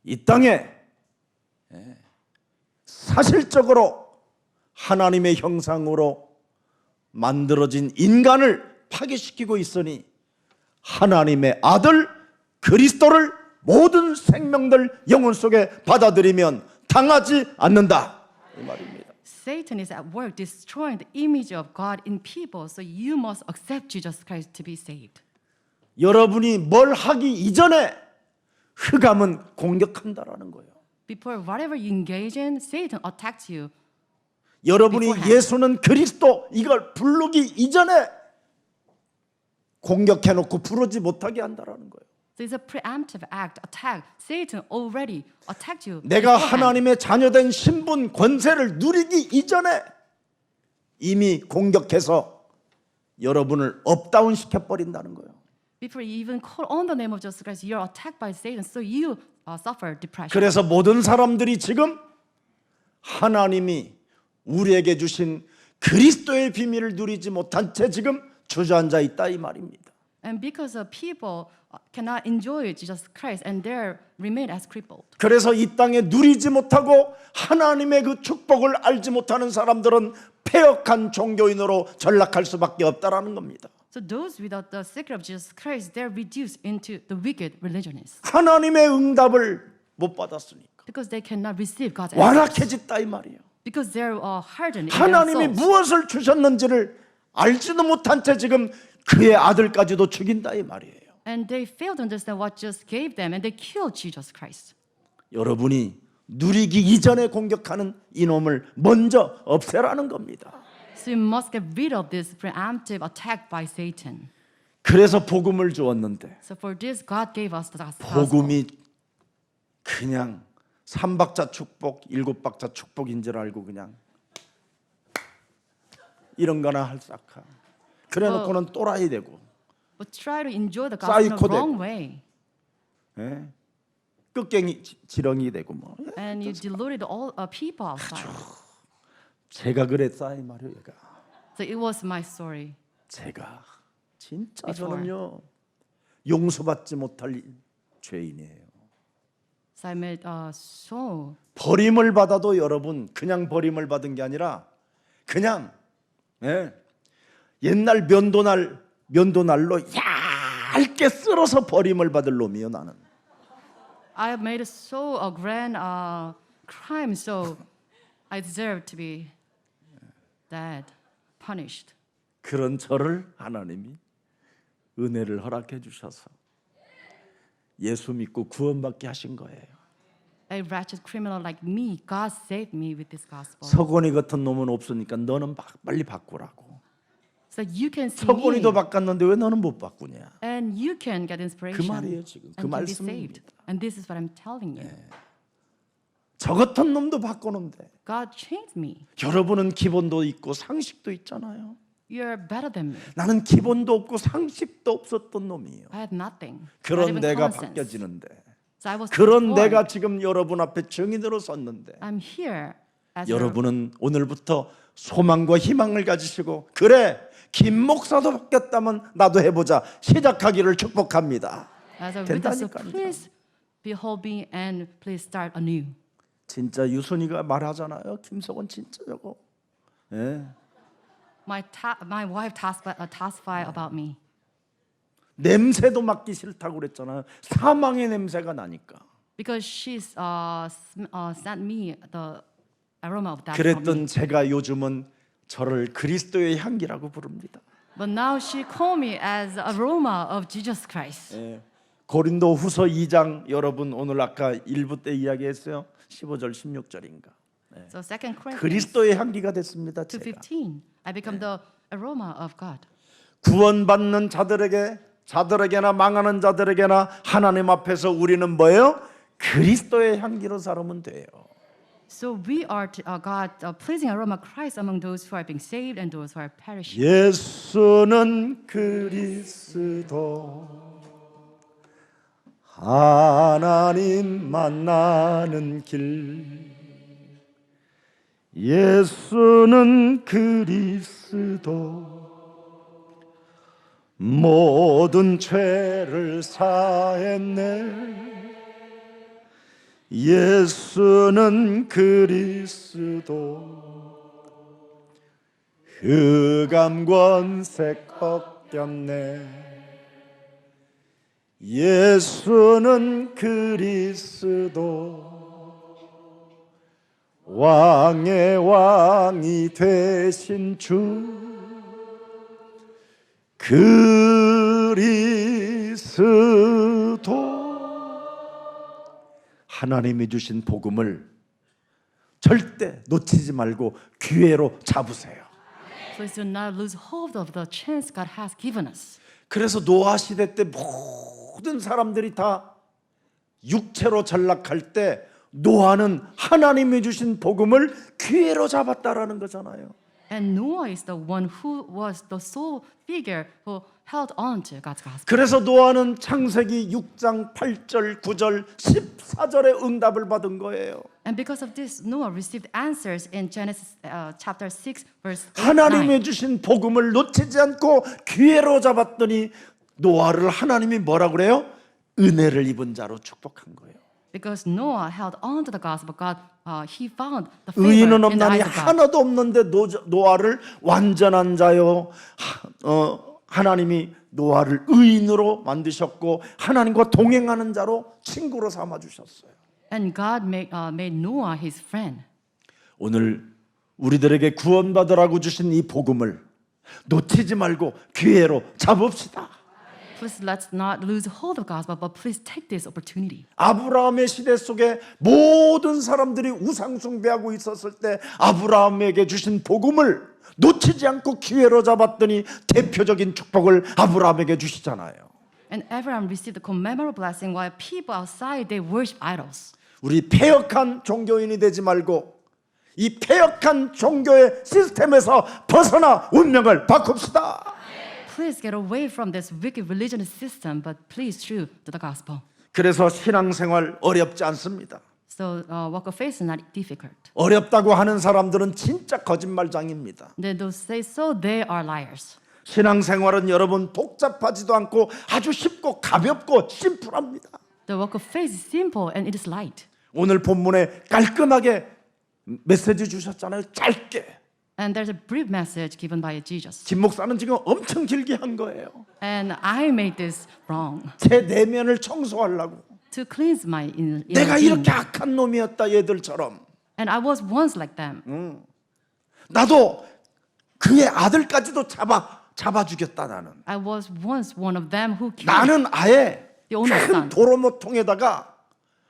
이 땅에 사실적으로 하나님의 형상으로 만들어진 인간을 파괴시키고 있으니 하나님의 아들 그리스도를 모든 생명들 영혼 속에 받아들이면 당하지 않는다, 이 말입니다. Satan is at work destroying the image of God in people, so you must accept Jesus Christ to be saved. 여러분이 뭘 하기 이전에 흑암은 공격한다라는 거예요. Before whatever you engage in, Satan attacks you. 여러분이 beforehand. 예수는 그리스도 이걸 부르기 이전에 공격해놓고 부르지 못하게 한다라는 거예요. So it's a preemptive act, attack. Satan already attacked you. 내가 beforehand. 하나님의 자녀된 신분 권세를 누리기 이전에 이미 공격해서 여러분을 업다운 시켜버린다는 거예요. Before you even call on the name of Jesus Christ, you're attacked by Satan, so you suffer depression. 그래서 모든 사람들이 지금 하나님이 우리에게 주신 그리스도의 비밀을 누리지 못한 채 지금 주저앉아 있다, 이 말입니다. And because of people cannot enjoy Jesus Christ and they remain as crippled. 그래서 이 땅에 누리지 못하고 하나님의 그 축복을 알지 못하는 사람들은 폐역한 종교인으로 전락할 수밖에 없다라는 겁니다. So those without the secret of Jesus Christ, they're reduced into the wicked religionists 하나님의 응답을 못 받았으니까 because they cannot receive God's answers. 완악해졌다, 이 말이에요. Because they're hardened in their 하나님이 souls. 무엇을 주셨는지를 알지도 못한 채 지금 그의 아들까지도 죽인다, 이 말이에요. And they failed to understand what just gave them, and they killed Jesus Christ. 여러분이 누리기 이전에 공격하는 이놈을 먼저 없애라는 겁니다. So you must get rid of this preemptive attack by Satan. 그래서 복음을 주었는데 So for this, God gave us the gospel. 복음이 그냥 3박자 축복, 7박자 축복인 줄 알고 그냥 이런 거나 할싹하. 그래 놓고는 또라이 되고, But try to enjoy the gospel in a 사이코 wrong 되고. way. 예? 끝갱이 지렁이 되고 뭐. And you deluded all people outside. 제가 그랬다, 이 말이에요. 얘가. So it was my story. 제가 진짜 Before. 저는요 용서받지 못할 죄인이에요. So I made so 버림을 받아도 여러분 그냥 버림을 받은 게 아니라 그냥 옛날 면도날로 얇게 쓸어서 버림을 받을 놈이에요, 나는. I have made so a grand crime, so I deserve to be dead, punished. 그런 저를 하나님이 은혜를 허락해 주셔서 예수 믿고 구원받게 하신 거예요. A wretched criminal like me, God saved me with this gospel. 서건이 같은 놈은 없으니까 너는 빨리 바꾸라고. So you can see 서건이도 me, 바꿨는데 왜 너는 못 바꾸냐? and you can get inspiration. 그 말이에요, 지금. 그 and can be saved. 말씀입니다. And this is what I'm telling you. 저 같은 놈도 바꾸는데 God changed me. 여러분은 기본도 있고 상식도 있잖아요. You're better than me. 나는 기본도 없고 상식도 없었던 놈이에요. I had nothing. not 그런 even 내가 common sense. 바뀌어지는데, So I was 그런 transformed. 내가 지금 여러분 앞에 증인으로 섰는데, I'm here as a 여러분은 오늘부터 소망과 희망을 가지시고, 그래 김 목사도 바뀌었다면 나도 해보자 시작하기를 축복합니다. as a witness. So 된다니까요. please behold me and please start anew. 진짜 유순이가 말하잖아요. 김석원 진짜 저거. 예. My wife testified about me. 냄새도 맡기 싫다고 그랬잖아요. 사망의 냄새가 나니까. Because she's sent me the aroma of that from me. 그랬던 제가 요즘은 저를 그리스도의 향기라고 부릅니다. But now she called me as the aroma of Jesus Christ. 예. 고린도 후서 2장 여러분 오늘 아까 1부 때 이야기했어요. 15절 16절인가. So 2 Corinthians 그리스도의 향기가 됐습니다. 제가. 2:15, I become the aroma of God. 구원받는 자들에게나 망하는 자들에게나 하나님 앞에서 우리는 뭐예요? 그리스도의 향기로 살면 돼요. So we are God pleasing aroma Christ among those who are being saved and those who are perishing. 예수는 그리스도 하나님 만나는 길 예수는 그리스도 모든 죄를 사했네 예수는 그리스도 흑암 권세 꺾였네. 예수는 그리스도 왕의 왕이 되신 주 그리스도. 하나님이 주신 복음을 절대 놓치지 말고 기회로 잡으세요. Please do not lose hold of the chance God has given us. 그래서 노아 시대 때 모든 사람들이 다 육체로 전락할 때 노아는 하나님이 주신 복음을 기회로 잡았다라는 거잖아요. And Noah is the one who was the sole figure who held on to God's gospel. 그래서 노아는 창세기 6장 8절, 9절, 14절의 응답을 받은 거예요. And because of this, Noah received answers in Genesis chapter 6, verse 8, 하나님이 9. 주신 복음을 놓치지 않고 기회로 잡았더니 노아를 하나님이 뭐라 그래요? 은혜를 입은 자로 축복한 거예요. Because Noah held on to the gospel, God, he found the favor 의인은 in the 없나니 eyes of God. 하나도 없는데 노아를 완전한 자요. 하나님이 노아를 의인으로 만드셨고 하나님과 동행하는 자로 친구로 삼아 주셨어요. And God made Noah his friend. 오늘 우리들에게 구원받으라고 주신 이 복음을 놓치지 말고 기회로 잡읍시다. Please let's not lose hold of the gospel, but please take this opportunity. 아브라함의 시대 속에 모든 사람들이 우상 숭배하고 있었을 때 아브라함에게 주신 복음을 놓치지 않고 기회로 잡았더니 대표적인 축복을 아브라함에게 주시잖아요. And Abraham received the commemorable blessing while people outside they worship idols. 우리 패역한 종교인이 되지 말고 이 패역한 종교의 시스템에서 벗어나 운명을 바꿉시다. Please get away from this wicked religion system, but please true to the gospel. 그래서 신앙생활 어렵지 않습니다. So walk of faith is not difficult. 어렵다고 하는 사람들은 진짜 거짓말장입니다. They don't say so, they are liars. 신앙생활은 여러분 복잡하지도 않고 아주 쉽고 가볍고 심플합니다. The walk of faith is simple and it is light. 오늘 본문에 깔끔하게 메시지 주셨잖아요. 짧게. And there's a brief message given by Jesus. 김 목사는 지금 엄청 길게 한 거예요. And I made this wrong 제 내면을 청소하려고. to cleanse my inner 내가 being. 이렇게 악한 놈이었다 얘들처럼. And I was once like them. 나도 그의 아들까지도 잡아 죽였다 나는. I was once one of them who killed 나는 아예 the owner's 큰 son. 도로모통에다가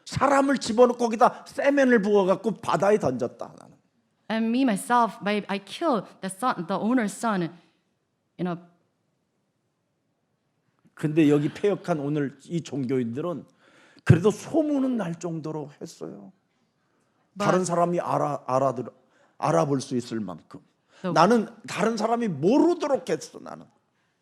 사람을 집어넣고 거기다 세면을 부어갖고 바다에 던졌다 나는. And me myself, I killed the owner's son. 근데 여기 패역한 오늘 이 종교인들은 그래도 소문은 날 정도로 했어요. 다른 사람이 알아볼 수 있을 만큼. 나는 다른 사람이 모르도록 했어 나는.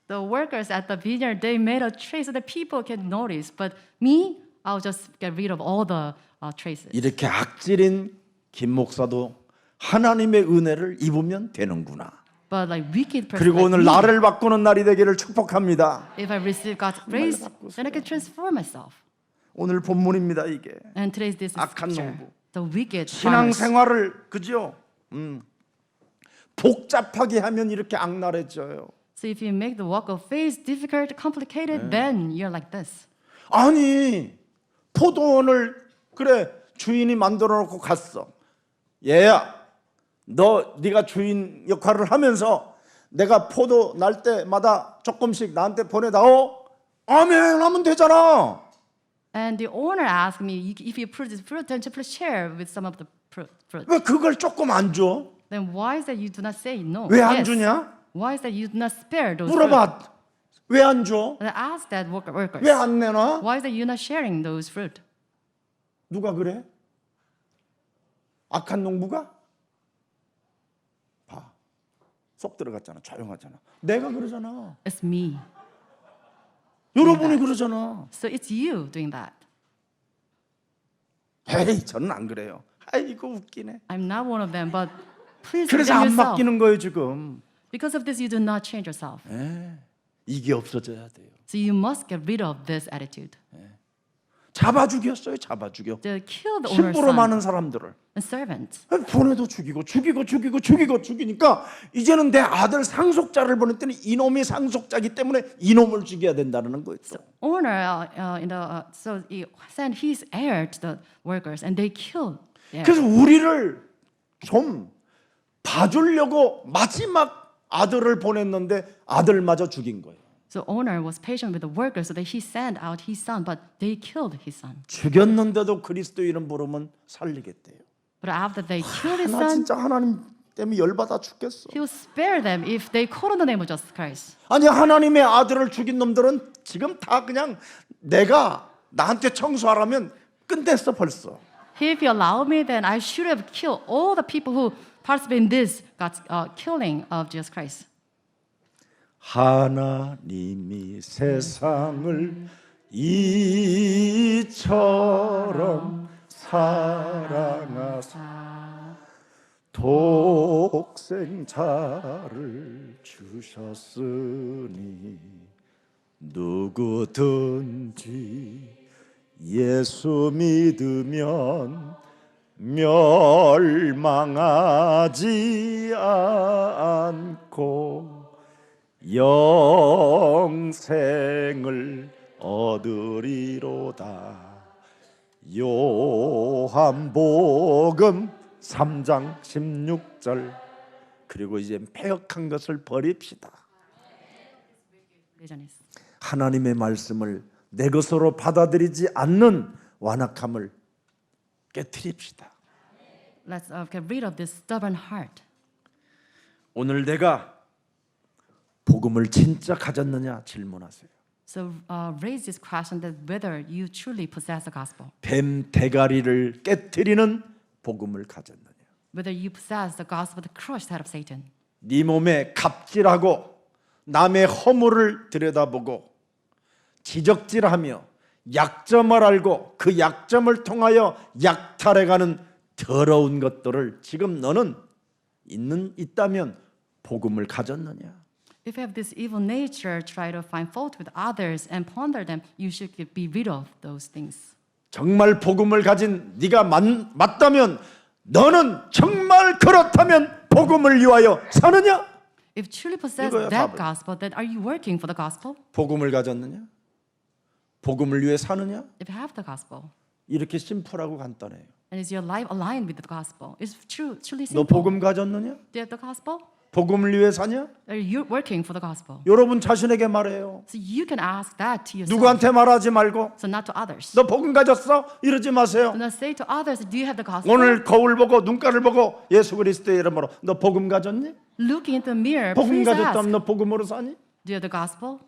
The workers at the vineyard, they made a trace so that people can notice. But me, I'll just get rid of all the traces. 이렇게 악질인 김 목사도 하나님의 은혜를 입으면 되는구나. But like wicked person 그리고 like 오늘 me, 나를 바꾸는 날이 되기를 축복합니다. if I receive God's grace, then I can transform myself. 오늘 본문입니다 이게. And today's this is 악한 scripture. 농부. The wicked farmers. 신앙생활을 그죠? 복잡하게 하면 이렇게 악랄해져요. So if you make the walk of faith difficult, complicated, then you're like this. 아니 포도원을 그래 주인이 만들어 놓고 갔어. 얘야 네가 주인 역할을 하면서 내가 포도 날 때마다 조금씩 나한테 보내다오. 아멘 하면 되잖아. And the owner asked me, if you produce fruit, then please share with some of the fruit. 왜 그걸 조금 안 줘? Then why is that you do not say no? 왜 안 주냐? Why is that you do not spare those fruit? 물어봐. 왜 안 줘? And I asked that workers. 왜 안 내놔? Why is that you're not sharing those fruit? 누가 그래? 악한 농부가? 봐. 쏙 들어갔잖아. 조용하잖아. 내가 그러잖아. It's me. 여러분이 그러잖아. So it's you doing that. 에이, 저는 안 그래요. 아이고 웃기네. I'm not one of them, but please 그래서 condemn 안 yourself. 바뀌는 거예요 지금. Because of this, you do not change yourself. 이게 없어져야 돼요. So you must get rid of this attitude. 잡아 죽였어요. 잡아 죽여. They killed the owner's 심부름 son 많은 사람들을 and servant. 보내도 죽이고 죽이니까 이제는 내 아들 상속자를 보냈더니 이놈이 상속자기 때문에 이놈을 죽여야 된다는 거예요. Owner so he sent his heir to the workers and they killed. the heir. 그래서 우리를 좀 봐주려고 마지막 아들을 보냈는데 아들마저 죽인 거예요. So owner was patient with the workers, so that he sent out his son, but they killed his son. 죽였는데도 그리스도 이름 부르면 살리겠대요. But after they killed his 나 son, 진짜 하나님 때문에 열받아 죽겠어. he will spare them if they call on the name of Jesus Christ. 아니 하나님의 아들을 죽인 놈들은 지금 다 그냥 내가 나한테 청소하라면 끝냈어 벌써. If you allow me, then I should have killed all the people who participate in this God's killing of Jesus Christ. 하나님이 세상을 이처럼 사랑하사 독생자를 주셨으니 누구든지 예수 믿으면 멸망하지 않고 영생을 얻으리로다. 요한복음 3장 16절. 그리고 이제 패역한 것을 버립시다. Religion is. 하나님의 말씀을 내 것으로 받아들이지 않는 완악함을 깨트립시다. Let's get rid of this stubborn heart. 오늘 내가 복음을 진짜 가졌느냐 질문하세요. So raise this question that whether you truly possess the gospel, 뱀 대가리를 깨트리는 복음을 가졌느냐. whether you possess the gospel to crush the head of Satan. 네 몸에 갑질하고 남의 허물을 들여다보고 지적질하며 약점을 알고 그 약점을 통하여 약탈해가는 더러운 것들을 지금 너는 있다면 복음을 가졌느냐? If you have this evil nature, try to find fault with others and ponder them, you should be rid of those things. 정말 복음을 가진 네가 맞다면 너는 정말 그렇다면 복음을 위하여 사느냐? If truly possess 이거야, that 답은. gospel, then are you working for the gospel? 복음을 가졌느냐? 복음을 위해 사느냐? If you have the gospel, 이렇게 심플하고 간단해요. and is your life aligned with the gospel? Is truly 너 simple? 복음 가졌느냐? Do you have the gospel? 복음을 위해 사냐? Are you working for the gospel? 여러분 자신에게 말해요. So you can ask that to yourself. 누구한테 말하지 말고 So not to others. 너 복음 가졌어? 이러지 마세요. Do not say to others, do you have the gospel? 오늘 거울 보고 눈가를 보고 예수 그리스도의 이름으로 너 복음 가졌니? Looking into the mirror, 복음 please ask, 가졌다면 너 복음으로 사니? do you have the gospel?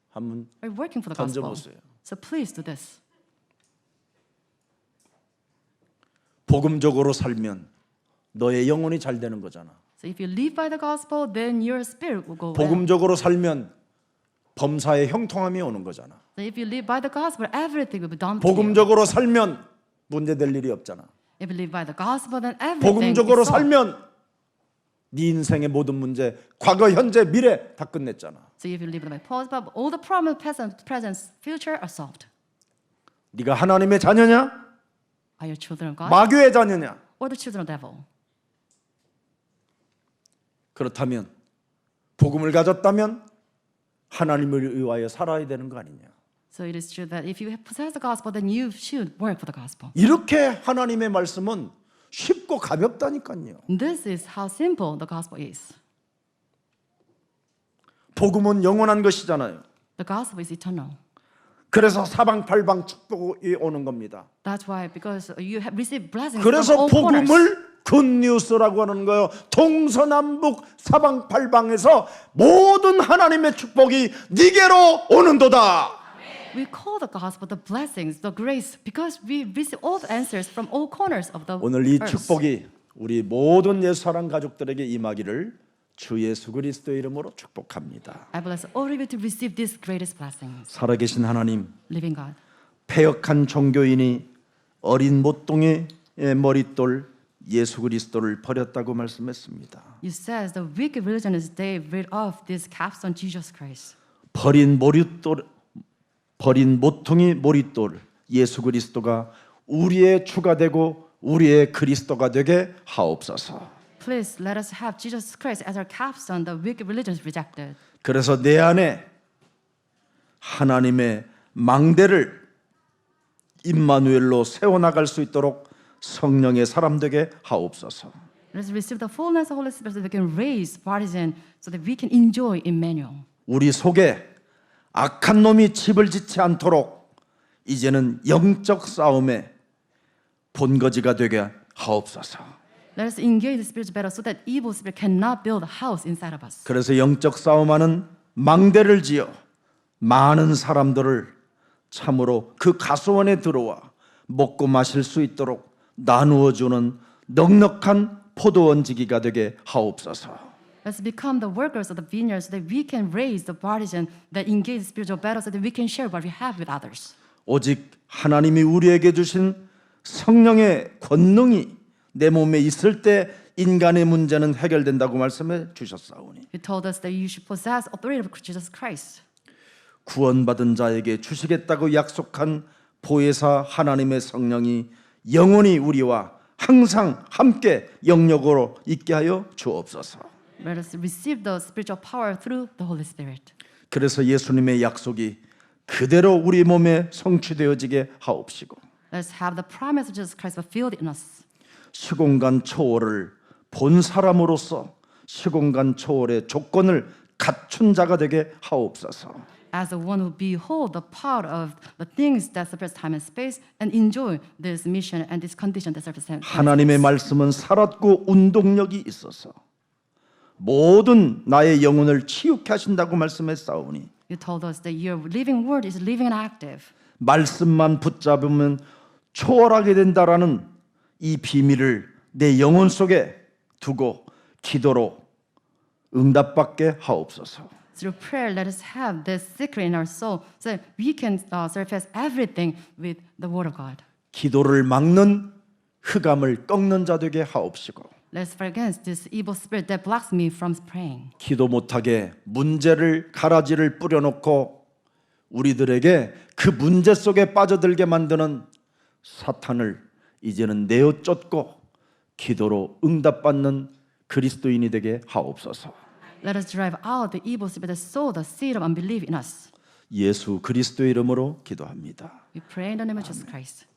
한번 Are you working for the gospel? 던져보세요. So please do this. 복음적으로 살면 너의 영혼이 잘 되는 거잖아. So if you live by the gospel, then your spirit will go well. 복음적으로 살면 범사에 형통함이 오는 거잖아. So if you live by the gospel, everything will be done for you. 복음적으로 살면 문제될 일이 없잖아. If you live by the gospel, then everything 복음적으로 is solved. 살면 네 인생의 모든 문제, 과거, 현재, 미래 다 끝냈잖아. So if you live by the gospel, all the problems, present, future are solved. 네가 하나님의 자녀냐? Are you children of God 마귀의 자녀냐? or the children of the devil? 그렇다면 복음을 가졌다면 하나님을 위하여 살아야 되는 거 아니냐? So it is true that if you possess the gospel, then you should work for the gospel. 이렇게 하나님의 말씀은 쉽고 가볍다니까요. This is how simple the gospel is. 복음은 영원한 것이잖아요. The gospel is eternal. 그래서 사방팔방 축복이 오는 겁니다. That's why, because you have received blessings 그래서 from all corners. 복음을 굿뉴스라고 하는 거예요. 동서남북 사방팔방에서 모든 하나님의 축복이 네게로 오는도다. We call the gospel the blessings, the grace, because we receive all the answers from all corners of the 오늘 이 earth. 축복이 우리 모든 예수 사랑 가족들에게 임하기를 주 예수 그리스도의 이름으로 축복합니다. I bless all of you to receive these greatest blessings. 살아계신 하나님, Living God. 패역한 종교인이 어린 모똥의 머릿돌 예수 그리스도를 버렸다고 말씀했습니다. You says the wicked religion is they rid of this caps on Jesus Christ. 버린 모퉁이 머릿돌 예수 그리스도가 우리의 주가 되고 우리의 그리스도가 되게 하옵소서. Please let us have Jesus Christ as our capstone, the wicked religions rejected. 그래서 내 안에 하나님의 망대를 임마누엘로 세워나갈 수 있도록 성령의 사람 되게 하옵소서. Let us receive the fullness of the Holy Spirit so that we can raise partisan, so that we can enjoy Emmanuel. 우리 속에 악한 놈이 집을 짓지 않도록 이제는 영적 싸움의 본거지가 되게 하옵소서. Let us engage the spiritual battle so that evil spirit cannot build a house inside of us. 그래서 영적 싸움하는 망대를 지어 많은 사람들을 참으로 그 가수원에 들어와 먹고 마실 수 있도록 나누어 주는 넉넉한 포도원지기가 되게 하옵소서. Let's become the workers of the vineyard so that we can raise the partisan that engage the spiritual battle so that we can share what we have with others. 오직 하나님이 우리에게 주신 성령의 권능이 내 몸에 있을 때 인간의 문제는 해결된다고 말씀해 주셨사오니 He told us that you should possess authority of Jesus Christ. 구원받은 자에게 주시겠다고 약속한 보혜사 하나님의 성령이 영원히 우리와 항상 함께 영역으로 있게 하여 주옵소서. Let us receive the spiritual power through the Holy Spirit. 그래서 예수님의 약속이 그대로 우리 몸에 성취되어지게 하옵시고 Let us have the promise of Jesus Christ fulfilled in us. 시공간 초월을 본 사람으로서 시공간 초월의 조건을 갖춘 자가 되게 하옵소서. As the one who behold the power of the things that surpass time and space and enjoy this mission and this condition that surpass time and 하나님의 space. 말씀은 살았고 운동력이 있어서 모든 나의 영혼을 치유케 하신다고 말씀했사오니 You told us that your living word is living and active. 말씀만 붙잡으면 초월하게 된다라는 이 비밀을 내 영혼 속에 두고 기도로 응답받게 하옵소서. Through prayer, let us have this secret in our soul so that we can surface everything with the word of God. 기도를 막는 흑암을 꺾는 자 되게 하옵시고 Let us fight against this evil spirit that blocks me from praying. 기도 못하게 문제를 가라지를 뿌려놓고 우리들에게 그 문제 속에 빠져들게 만드는 사탄을 이제는 내어 쫓고 기도로 응답받는 그리스도인이 되게 하옵소서. Let us drive out the evil spirit that sow the seed of unbelief in us. 예수 그리스도의 이름으로 기도합니다. We pray in the name of Jesus Christ.